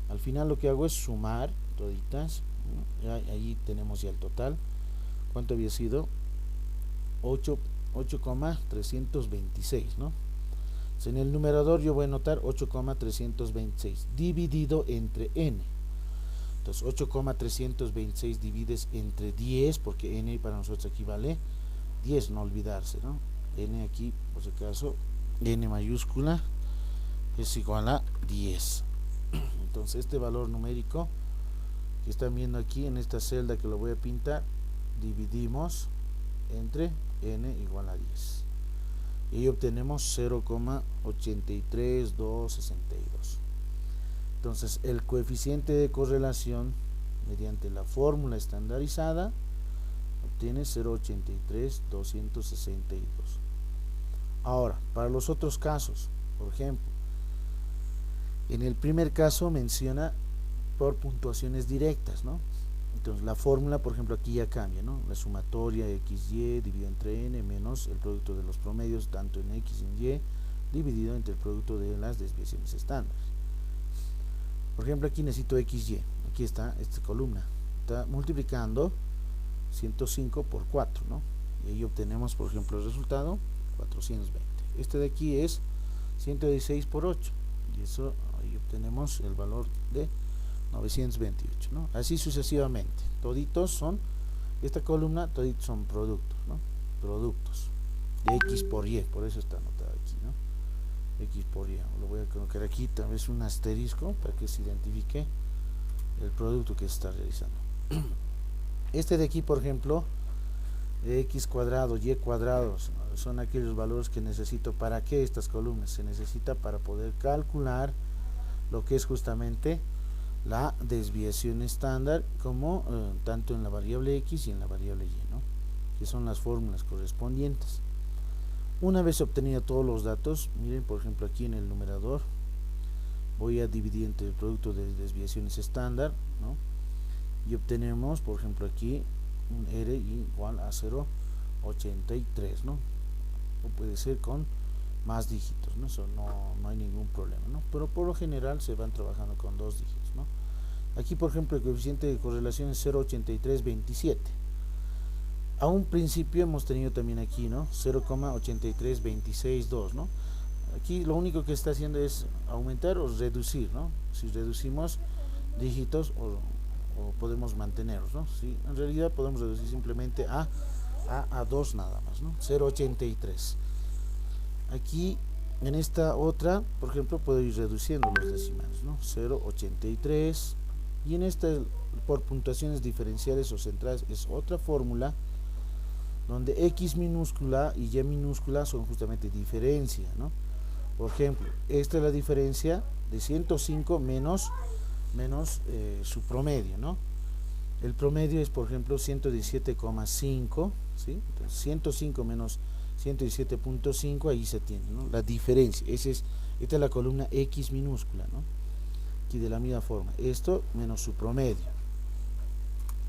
Al final lo que hago es sumar toditas, ¿no? Ahí tenemos ya el total. ¿Cuánto había sido? 8,326, ¿no? En el numerador yo voy a anotar 8,326 dividido entre n. Entonces 8,326 divides entre 10, porque n para nosotros aquí vale 10, no olvidarse, ¿no? N aquí, por si acaso, n mayúscula es igual a 10. Entonces este valor numérico que están viendo aquí en esta celda que lo voy a pintar, dividimos entre n igual a 10 y obtenemos 0,83262. Entonces el coeficiente de correlación mediante la fórmula estandarizada obtiene 0,83262. Ahora, para los otros casos, por ejemplo, en el primer caso menciona por puntuaciones directas, ¿no? Entonces la fórmula, por ejemplo, aquí ya cambia, ¿no? La sumatoria XY dividido entre N menos el producto de los promedios tanto en X y en Y dividido entre el producto de las desviaciones estándares. Por ejemplo, aquí necesito XY, aquí está esta columna, está multiplicando 105 por 4, ¿no? Y ahí obtenemos, por ejemplo, el resultado 420. Este de aquí es 116 por 8 y eso ahí obtenemos el valor de 928, ¿no? Así sucesivamente, toditos son, esta columna, toditos son productos, ¿no? Productos de X por Y, por eso está anotado aquí, ¿no? X por Y, lo voy a colocar aquí, tal vez un asterisco para que se identifique el producto que se está realizando. Este de aquí, por ejemplo, X cuadrado, Y cuadrado, son aquellos valores que necesito. ¿Para qué estas columnas? Se necesita para poder calcular lo que es justamente la desviación estándar, como tanto en la variable X y en la variable Y, ¿no? Que son las fórmulas correspondientes. Una vez obtenido todos los datos, miren, por ejemplo, aquí en el numerador voy a dividir entre el producto de desviaciones estándar, ¿no? Y obtenemos, por ejemplo, aquí un R igual a 0,83, ¿no? O puede ser con más dígitos, ¿no? Eso no hay ningún problema, ¿no? Pero por lo general se van trabajando con dos dígitos, ¿no? Aquí, por ejemplo, el coeficiente de correlación es 0,8327. A un principio hemos tenido también aquí, ¿no? 0,83262, ¿no? Aquí lo único que está haciendo es aumentar o reducir, ¿no? Si reducimos dígitos o podemos mantenerlos, ¿no? Sí, en realidad podemos reducir simplemente a 2 nada más, ¿no? 0,83. Aquí en esta otra, por ejemplo, puedo ir reduciendo los decimales, ¿no? 0,83. Y en esta, por puntuaciones diferenciales o centrales, es otra fórmula donde X minúscula y Y minúscula son justamente diferencia, ¿no? Por ejemplo, esta es la diferencia de 105 menos su promedio, ¿no? El promedio es, por ejemplo, 117,5, ¿sí? Entonces 105 menos 117.5, ahí se tiene, ¿no? La diferencia. Esta es la columna X minúscula, ¿no? Aquí de la misma forma, esto menos su promedio,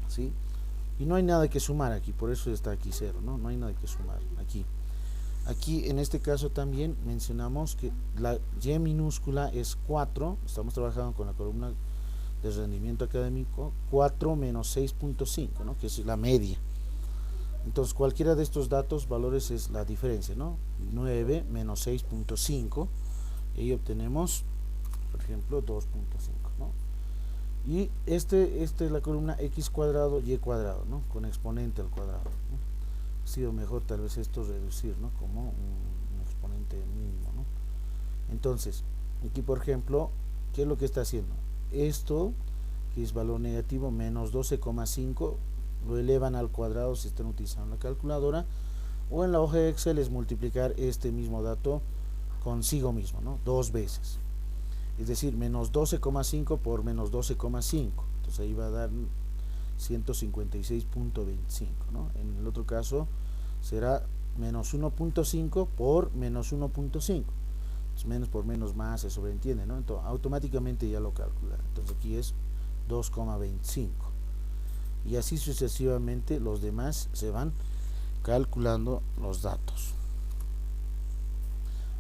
¿sí? Y no hay nada que sumar aquí, por eso está aquí 0, ¿no? No hay nada que sumar aquí. Aquí en este caso también mencionamos que la Y minúscula es 4, estamos trabajando con la columna de rendimiento académico, 4 menos 6.5, ¿no? Que es la media. Entonces cualquiera de estos datos, valores, es la diferencia, ¿no? 9 menos 6.5, y obtenemos, por ejemplo, 2.5, ¿no? Y esta es la columna X cuadrado, Y cuadrado, ¿no? Con exponente al cuadrado, ¿no? sido mejor tal vez esto reducir, ¿no? Como un exponente mínimo, ¿no? Entonces, aquí por ejemplo, ¿qué es lo que está haciendo? Esto, que es valor negativo, menos 12,5, lo elevan al cuadrado si están utilizando la calculadora, o en la hoja de Excel es multiplicar este mismo dato consigo mismo, ¿no? Dos veces. Es decir, menos 12,5 por menos 12,5. Entonces ahí va a dar 156.25, ¿no? En el otro caso será menos 1.5 por menos 1.5. Menos por menos más se sobreentiende, ¿no? Entonces automáticamente ya lo calcula. Entonces aquí es 2,25. Y así sucesivamente los demás se van calculando los datos.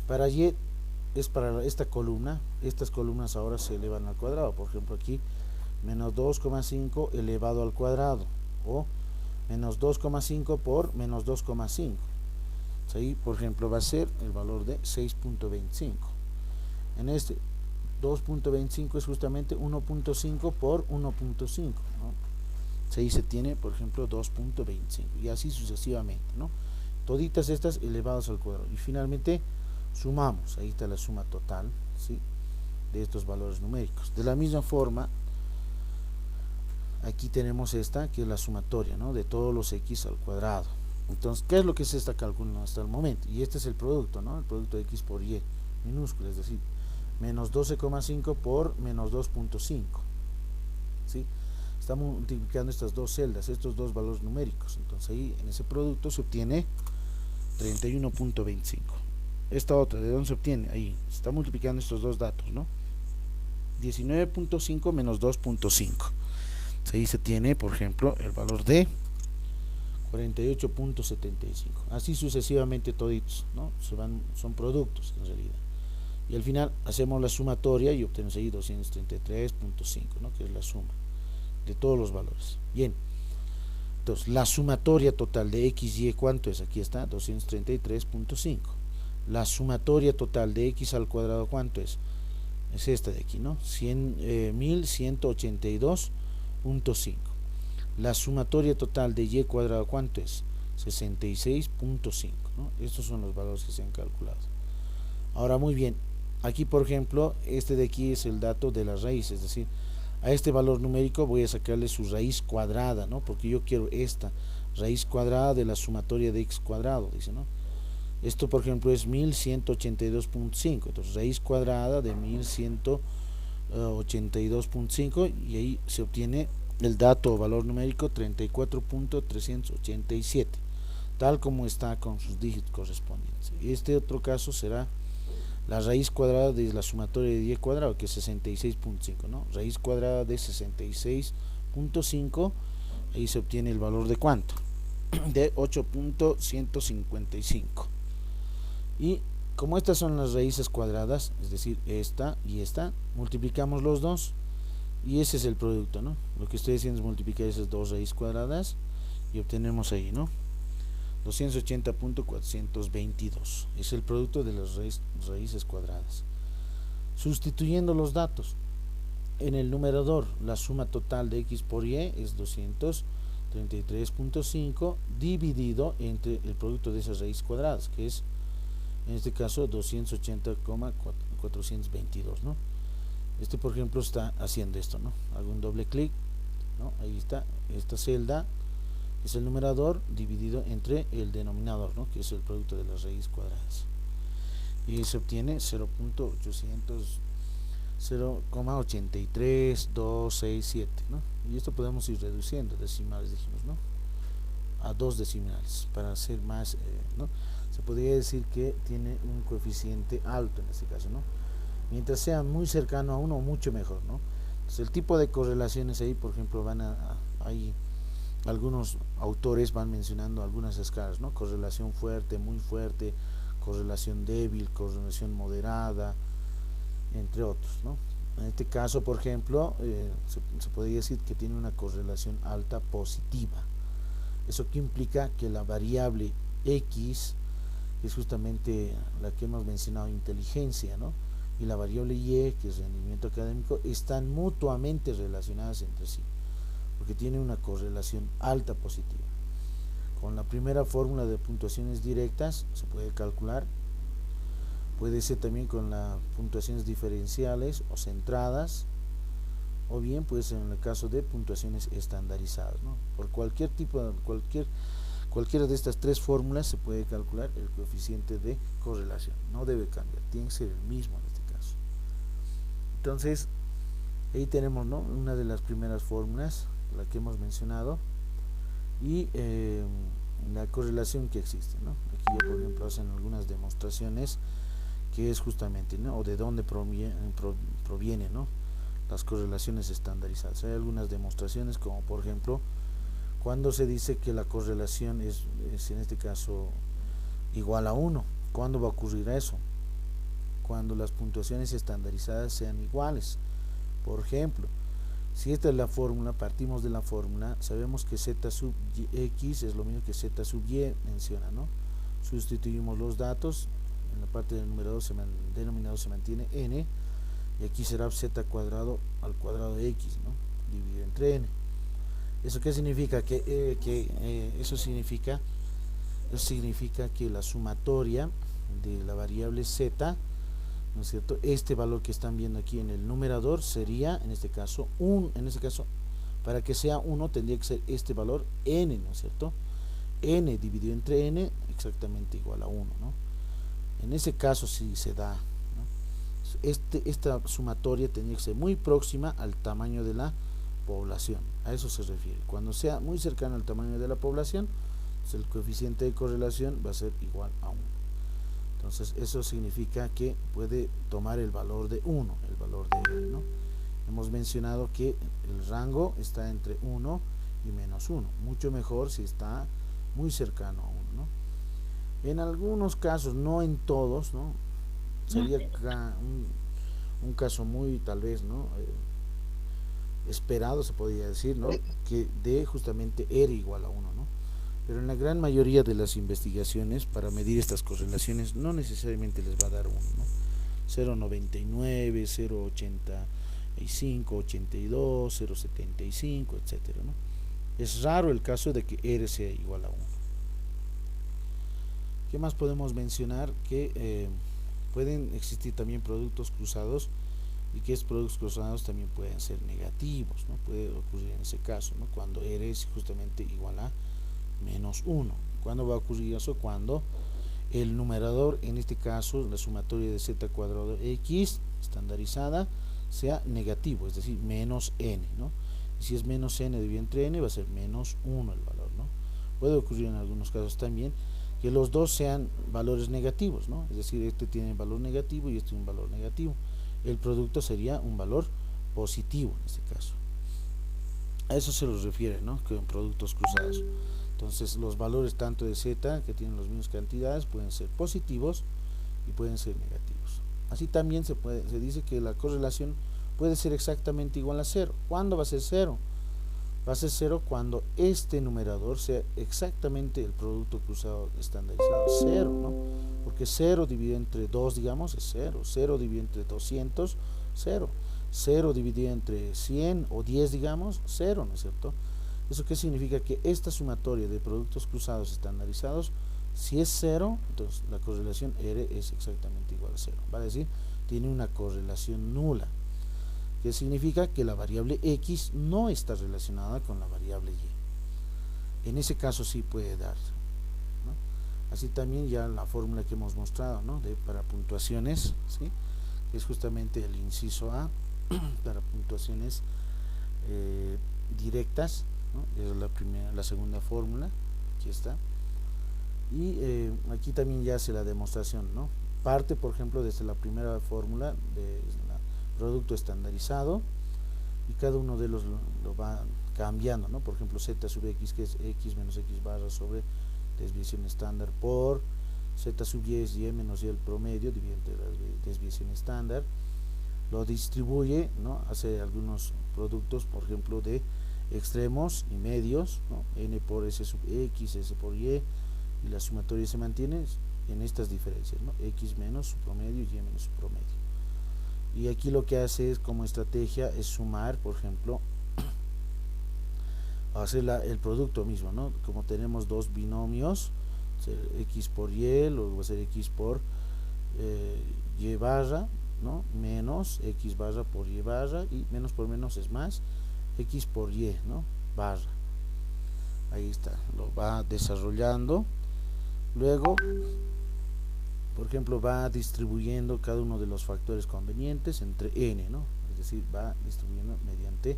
Para Y es para esta columna, estas columnas ahora se elevan al cuadrado. Por ejemplo aquí menos 2,5 elevado al cuadrado, o menos 2,5 por menos 2,5. Ahí por ejemplo va a ser el valor de 6.25. En este 2.25 es justamente 1.5 por 1.5, ¿no? Ahí se tiene por ejemplo 2.25 y así sucesivamente, ¿no? Toditas estas elevadas al cuadrado y finalmente sumamos. Ahí está la suma total, ¿sí?, de estos valores numéricos. De la misma forma aquí tenemos esta que es la sumatoria, ¿no?, de todos los x al cuadrado. Entonces, ¿qué es lo que se está calculando hasta el momento? Y este es el producto, ¿no? El producto de x por y minúsculo, es decir, menos 12,5 por menos 2.5, ¿sí? Estamos multiplicando estas dos celdas, estos dos valores numéricos. Entonces ahí en ese producto se obtiene 31.25. Esta otra, ¿de dónde se obtiene? Ahí, se está multiplicando estos dos datos, ¿no? 19.5 menos 2.5. Ahí se tiene, por ejemplo, el valor de 48.75. Así sucesivamente toditos, ¿no? Son productos en realidad. Y al final hacemos la sumatoria y obtenemos ahí 233.5, ¿no?, que es la suma de todos los valores. Bien, entonces la sumatoria total de x y ¿cuánto es? Aquí está, 233.5. La sumatoria total de x al cuadrado ¿cuánto es? Es esta de aquí, ¿no? 1182.5. La sumatoria total de y cuadrado ¿cuánto es? 66.5, ¿no? Estos son los valores que se han calculado. Ahora muy bien, aquí por ejemplo este de aquí es el dato de la raíz, es decir, a este valor numérico voy a sacarle su raíz cuadrada, ¿no? Porque yo quiero esta raíz cuadrada de la sumatoria de x cuadrado, dice, ¿no? Esto por ejemplo es 1182.5, entonces raíz cuadrada de 1182.5 y ahí se obtiene el dato o valor numérico 34.387, tal como está con sus dígitos correspondientes. Este otro caso será la raíz cuadrada de la sumatoria de y cuadrado, que es 66.5, ¿no? Raíz cuadrada de 66.5, ahí se obtiene el valor de ¿cuánto? De 8.155. Y como estas son las raíces cuadradas, es decir, esta y esta, multiplicamos los dos y ese es el producto, ¿no? Lo que estoy haciendo es multiplicar esas dos raíces cuadradas y obtenemos ahí, ¿no?, 280.422. Es el producto de las raíces cuadradas. Sustituyendo los datos, en el numerador la suma total de x por y es 233.5 dividido entre el producto de esas raíces cuadradas, que es en este caso 280,422, ¿no? Este por ejemplo está haciendo esto, ¿no? Hago un doble clic, ¿no? Ahí está, esta celda es el numerador dividido entre el denominador, ¿no?, que es el producto de las raíces cuadradas, y se obtiene 0.83267, ¿no? Y esto podemos ir reduciendo decimales, dijimos, ¿no?, a dos decimales para hacer más, ¿no? Se podría decir que tiene un coeficiente alto en este caso, ¿no? Mientras sea muy cercano a uno, mucho mejor, ¿no? Entonces el tipo de correlaciones ahí, por ejemplo, ahí algunos autores van mencionando algunas escalas, ¿no? Correlación fuerte, muy fuerte, correlación débil, correlación moderada, entre otros, ¿no? En este caso, por ejemplo, se podría decir que tiene una correlación alta positiva. Eso que implica que la variable x, que es justamente la que hemos mencionado, inteligencia, ¿no?, y la variable y, que es rendimiento académico, están mutuamente relacionadas entre sí, porque tiene una correlación alta positiva. Con la primera fórmula de puntuaciones directas se puede calcular. Puede ser también con las puntuaciones diferenciales o centradas, o bien puede ser en el caso de puntuaciones estandarizadas, ¿no? Por cualquier tipo, cualquiera de estas tres fórmulas se puede calcular el coeficiente de correlación. No debe cambiar, tiene que ser el mismo en este caso. Entonces, ahí tenemos, ¿no?, una de las primeras fórmulas, la que hemos mencionado, y la correlación que existe, ¿no? Aquí ya, por ejemplo, hacen algunas demostraciones que es justamente, ¿no?, o de dónde proviene, ¿no?, las correlaciones estandarizadas. Hay algunas demostraciones, como por ejemplo cuando se dice que la correlación es en este caso igual a 1. ¿Cuándo va a ocurrir eso? Cuando las puntuaciones estandarizadas sean iguales. Por ejemplo, si esta es la fórmula, partimos de la fórmula, sabemos que z sub x es lo mismo que z sub y menciona, ¿no? Sustituimos los datos, en la parte del denominador se mantiene n, y aquí será z cuadrado al cuadrado de x, ¿no?, dividido entre n. ¿Eso qué significa? Eso significa que la sumatoria de la variable z, ¿no es cierto?, este valor que están viendo aquí en el numerador sería, en este caso, para que sea 1 tendría que ser este valor n, ¿no es cierto? N dividido entre n exactamente igual a 1, ¿no? En ese caso sí se da, ¿no? Esta sumatoria tendría que ser muy próxima al tamaño de la población, a eso se refiere. Cuando sea muy cercano al tamaño de la población, pues el coeficiente de correlación va a ser igual a 1. Entonces eso significa que puede tomar el valor de 1, el valor de n, ¿no? Hemos mencionado que el rango está entre 1 y menos 1, mucho mejor si está muy cercano a 1, ¿no? En algunos casos, no en todos, ¿no?, sería un caso muy, tal vez, ¿no?, esperado, se podría decir, ¿no?, que dé justamente R igual a 1, ¿no? Pero en la gran mayoría de las investigaciones para medir estas correlaciones no necesariamente les va a dar 1, ¿no? 0.99, 0.85, 82, 0.75, etcétera, ¿no? Es raro el caso de que R sea igual a 1. ¿Qué más podemos mencionar? Que pueden existir también productos cruzados, y que estos productos cruzados también pueden ser negativos, ¿no? Puede ocurrir en ese caso, ¿no?, cuando R es justamente igual a menos 1. ¿Cuándo va a ocurrir eso? Cuando el numerador, en este caso la sumatoria de z cuadrado x estandarizada, sea negativo, es decir, menos n, ¿no? Y si es menos n dividido entre n, va a ser menos 1 el valor, ¿no? Puede ocurrir en algunos casos también que los dos sean valores negativos, ¿no? Es decir, este tiene valor negativo y este un valor negativo. El producto sería un valor positivo en este caso. A eso se los refiere, ¿no?, con productos cruzados. Entonces los valores tanto de z, que tienen las mismas cantidades, pueden ser positivos y pueden ser negativos. Así también se dice que la correlación puede ser exactamente igual a 0. ¿Cuándo va a ser 0? Va a ser 0 cuando este numerador sea exactamente el producto cruzado estandarizado, 0, ¿no? Porque 0 dividido entre 2, digamos, es 0. 0 dividido entre 200, 0. 0 dividido entre 100 o 10, digamos, 0, ¿no es cierto? ¿Eso qué significa? Que esta sumatoria de productos cruzados estandarizados, si es 0, entonces la correlación R es exactamente igual a 0. Va a decir, tiene una correlación nula, que significa que la variable x no está relacionada con la variable y. En ese caso sí puede darse, ¿no? Así también ya la fórmula que hemos mostrado, ¿no?, para puntuaciones, ¿sí?, que es justamente el inciso A, para puntuaciones directas, ¿no?, es la segunda fórmula, aquí está. Y aquí también ya hace la demostración, ¿no? Parte, por ejemplo, desde la primera fórmula de producto estandarizado, y cada uno de los lo va cambiando, ¿no? Por ejemplo, z sub x, que es x menos x barra sobre desviación estándar, por z sub y es y menos y el promedio dividido entre la desviación estándar. Lo distribuye, ¿no?, hace algunos productos, por ejemplo, de extremos y medios, ¿no?, n por s sub x, s por y la sumatoria se mantiene en estas diferencias, ¿no?, x menos su promedio y menos su promedio. Y aquí lo que hace es, como estrategia, es sumar, por ejemplo, hacer el producto mismo, ¿no? Como tenemos dos binomios, x por y, luego va a ser x por y barra, ¿no? Menos x barra por y barra, y menos por menos es más, x por y, ¿no? Barra. Ahí está, lo va desarrollando. Luego, por ejemplo, va distribuyendo cada uno de los factores convenientes entre n, ¿no? Es decir, va distribuyendo mediante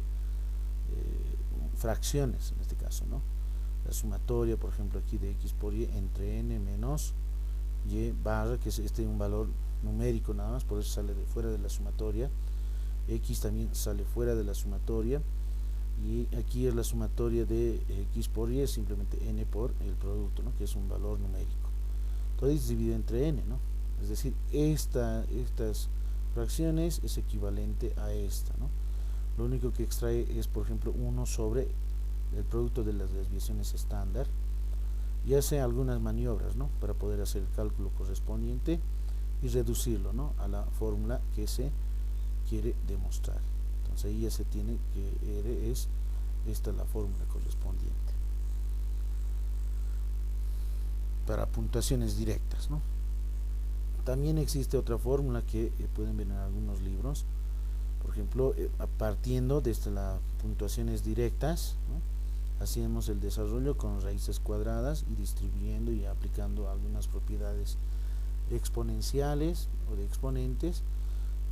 fracciones, en este caso, ¿no? La sumatoria, por ejemplo, aquí de x por y entre n menos y barra, que es un valor numérico nada más, por eso sale de fuera de la sumatoria. X también sale fuera de la sumatoria, y aquí es la sumatoria de x por y, es simplemente n por el producto, ¿no? Que es un valor numérico. Todo es dividido entre n, ¿no? Es decir, estas fracciones es equivalente a esta, ¿no? Lo único que extrae es, por ejemplo, 1 sobre el producto de las desviaciones estándar, y hace algunas maniobras, ¿no? Para poder hacer el cálculo correspondiente y reducirlo, ¿no? A la fórmula que se quiere demostrar. Entonces ahí ya se tiene que R es esta la fórmula correspondiente para puntuaciones directas, ¿no? También existe otra fórmula que pueden ver en algunos libros, por ejemplo, partiendo desde las puntuaciones directas, ¿no? Hacemos el desarrollo con raíces cuadradas y distribuyendo y aplicando algunas propiedades exponenciales o de exponentes,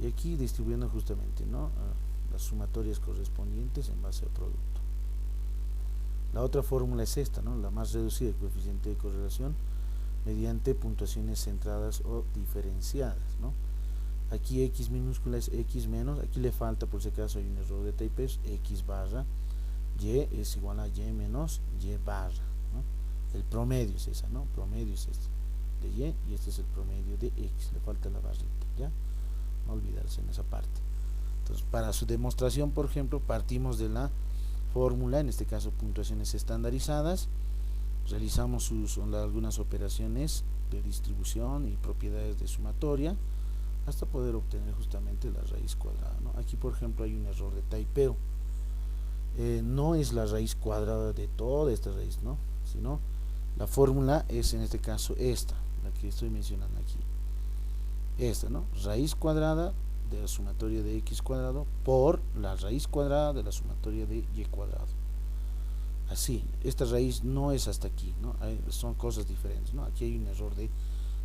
y aquí distribuyendo justamente, ¿no? Las sumatorias correspondientes en base al producto. La otra fórmula es esta, ¿no? La más reducida, el coeficiente de correlación, mediante puntuaciones centradas o diferenciadas, ¿no? Aquí x minúscula es x menos, aquí le falta, por si acaso hay un error de types, x barra, y es igual a y menos y barra, ¿no? El promedio es esa, ¿no? Promedio es este de y este es el promedio de x, le falta la barrita, ¿ya? No olvidarse en esa parte. Entonces, para su demostración, por ejemplo, partimos de la fórmula, en este caso puntuaciones estandarizadas, realizamos algunas operaciones de distribución y propiedades de sumatoria hasta poder obtener justamente la raíz cuadrada, ¿no? Aquí, por ejemplo, hay un error de typeo. No es la raíz cuadrada de toda esta raíz, ¿no? Sino la fórmula es en este caso esta, la que estoy mencionando aquí. Esta, ¿no? Raíz cuadrada de la sumatoria de x cuadrado por la raíz cuadrada de la sumatoria de y cuadrado. Así, esta raíz no es hasta aquí, ¿no? Son cosas diferentes, ¿no? Aquí hay un error de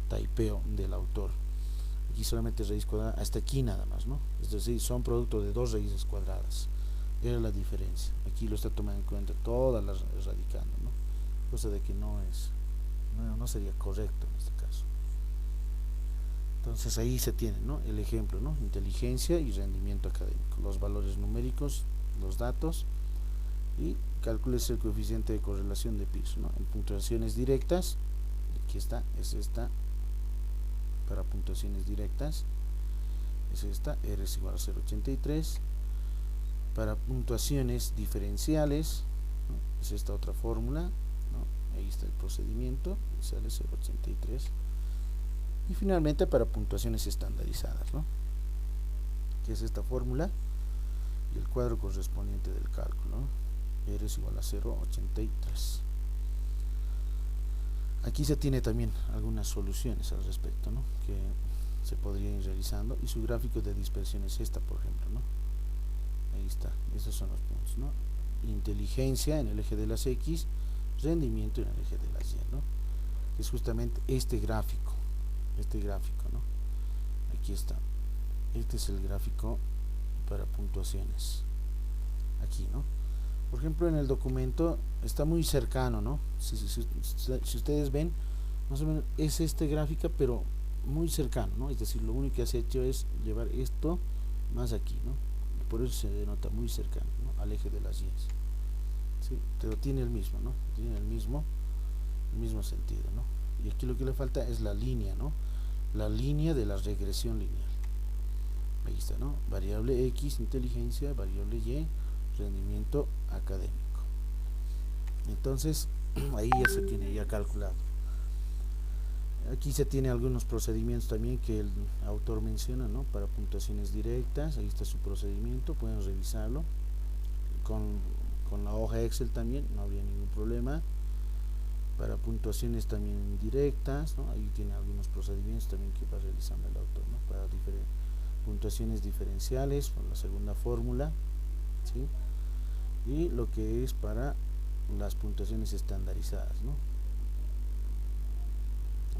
typeo del autor. Aquí solamente raíz cuadrada hasta aquí nada más, ¿no? Es decir, son producto de dos raíces cuadradas. Era la diferencia. Aquí lo está tomando en cuenta todas las radicando, ¿no? Cosa de que no sería correcto en este caso. Entonces ahí se tiene, ¿no? El ejemplo, ¿no? Inteligencia y rendimiento académico, los valores numéricos, los datos, y calcules el coeficiente de correlación de Pearson, ¿no? En puntuaciones directas, aquí está, es esta. Para puntuaciones directas es esta, R es igual a 0.83. Para puntuaciones diferenciales, ¿no? Es esta otra fórmula, ¿no? Ahí está el procedimiento y sale 0.83. Y finalmente para puntuaciones estandarizadas, ¿no? Que es esta fórmula y el cuadro correspondiente del cálculo, ¿no? R es igual a 0.83. Aquí se tiene también algunas soluciones al respecto, ¿no? Que se podrían ir realizando, y su gráfico de dispersión es esta, por ejemplo, ¿no? Ahí está, estos son los puntos, ¿no? Inteligencia en el eje de las X, rendimiento en el eje de las Y, ¿no? Que es justamente este gráfico, ¿no? Aquí está, este es el gráfico para puntuaciones, aquí, ¿no? Por ejemplo, en el documento está muy cercano, ¿no? Si ustedes ven, más o menos es este gráfico, pero muy cercano, ¿no? Es decir, lo único que has hecho es llevar esto más aquí, ¿no? Por eso se denota muy cercano, ¿no? Al eje de las Y. ¿Sí? Pero tiene el mismo, ¿no? Tiene el mismo sentido, ¿no? Y aquí lo que le falta es la línea, ¿no? La línea de la regresión lineal. Ahí está, ¿no? Variable X, inteligencia, variable Y, rendimiento académico. Entonces, ahí ya se tiene ya calculado. Aquí se tiene algunos procedimientos también que el autor menciona, ¿no? Para puntuaciones directas, ahí está su procedimiento, pueden revisarlo con con la hoja Excel también, no habría ningún problema. Para puntuaciones también directas, ¿no? Ahí tiene algunos procedimientos también que va realizando el autor, ¿no? Para puntuaciones diferenciales con la segunda fórmula, ¿sí? Y lo que es para las puntuaciones estandarizadas, ¿no?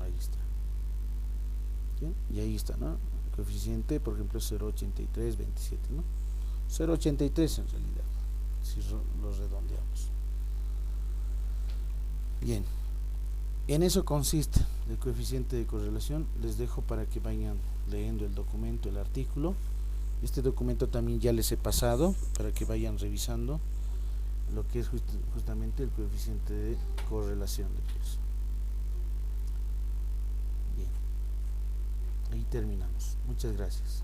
Ahí está. ¿Bien? Y ahí está, ¿no? El coeficiente, por ejemplo, 0.8327, ¿no? 0.83 en realidad, si lo redondeamos. Bien, en eso consiste el coeficiente de correlación. Les dejo para que vayan leyendo el documento, el artículo. Este documento también ya les he pasado para que vayan revisando lo que es justamente el coeficiente de correlación de Pearson. Bien, ahí terminamos. Muchas gracias.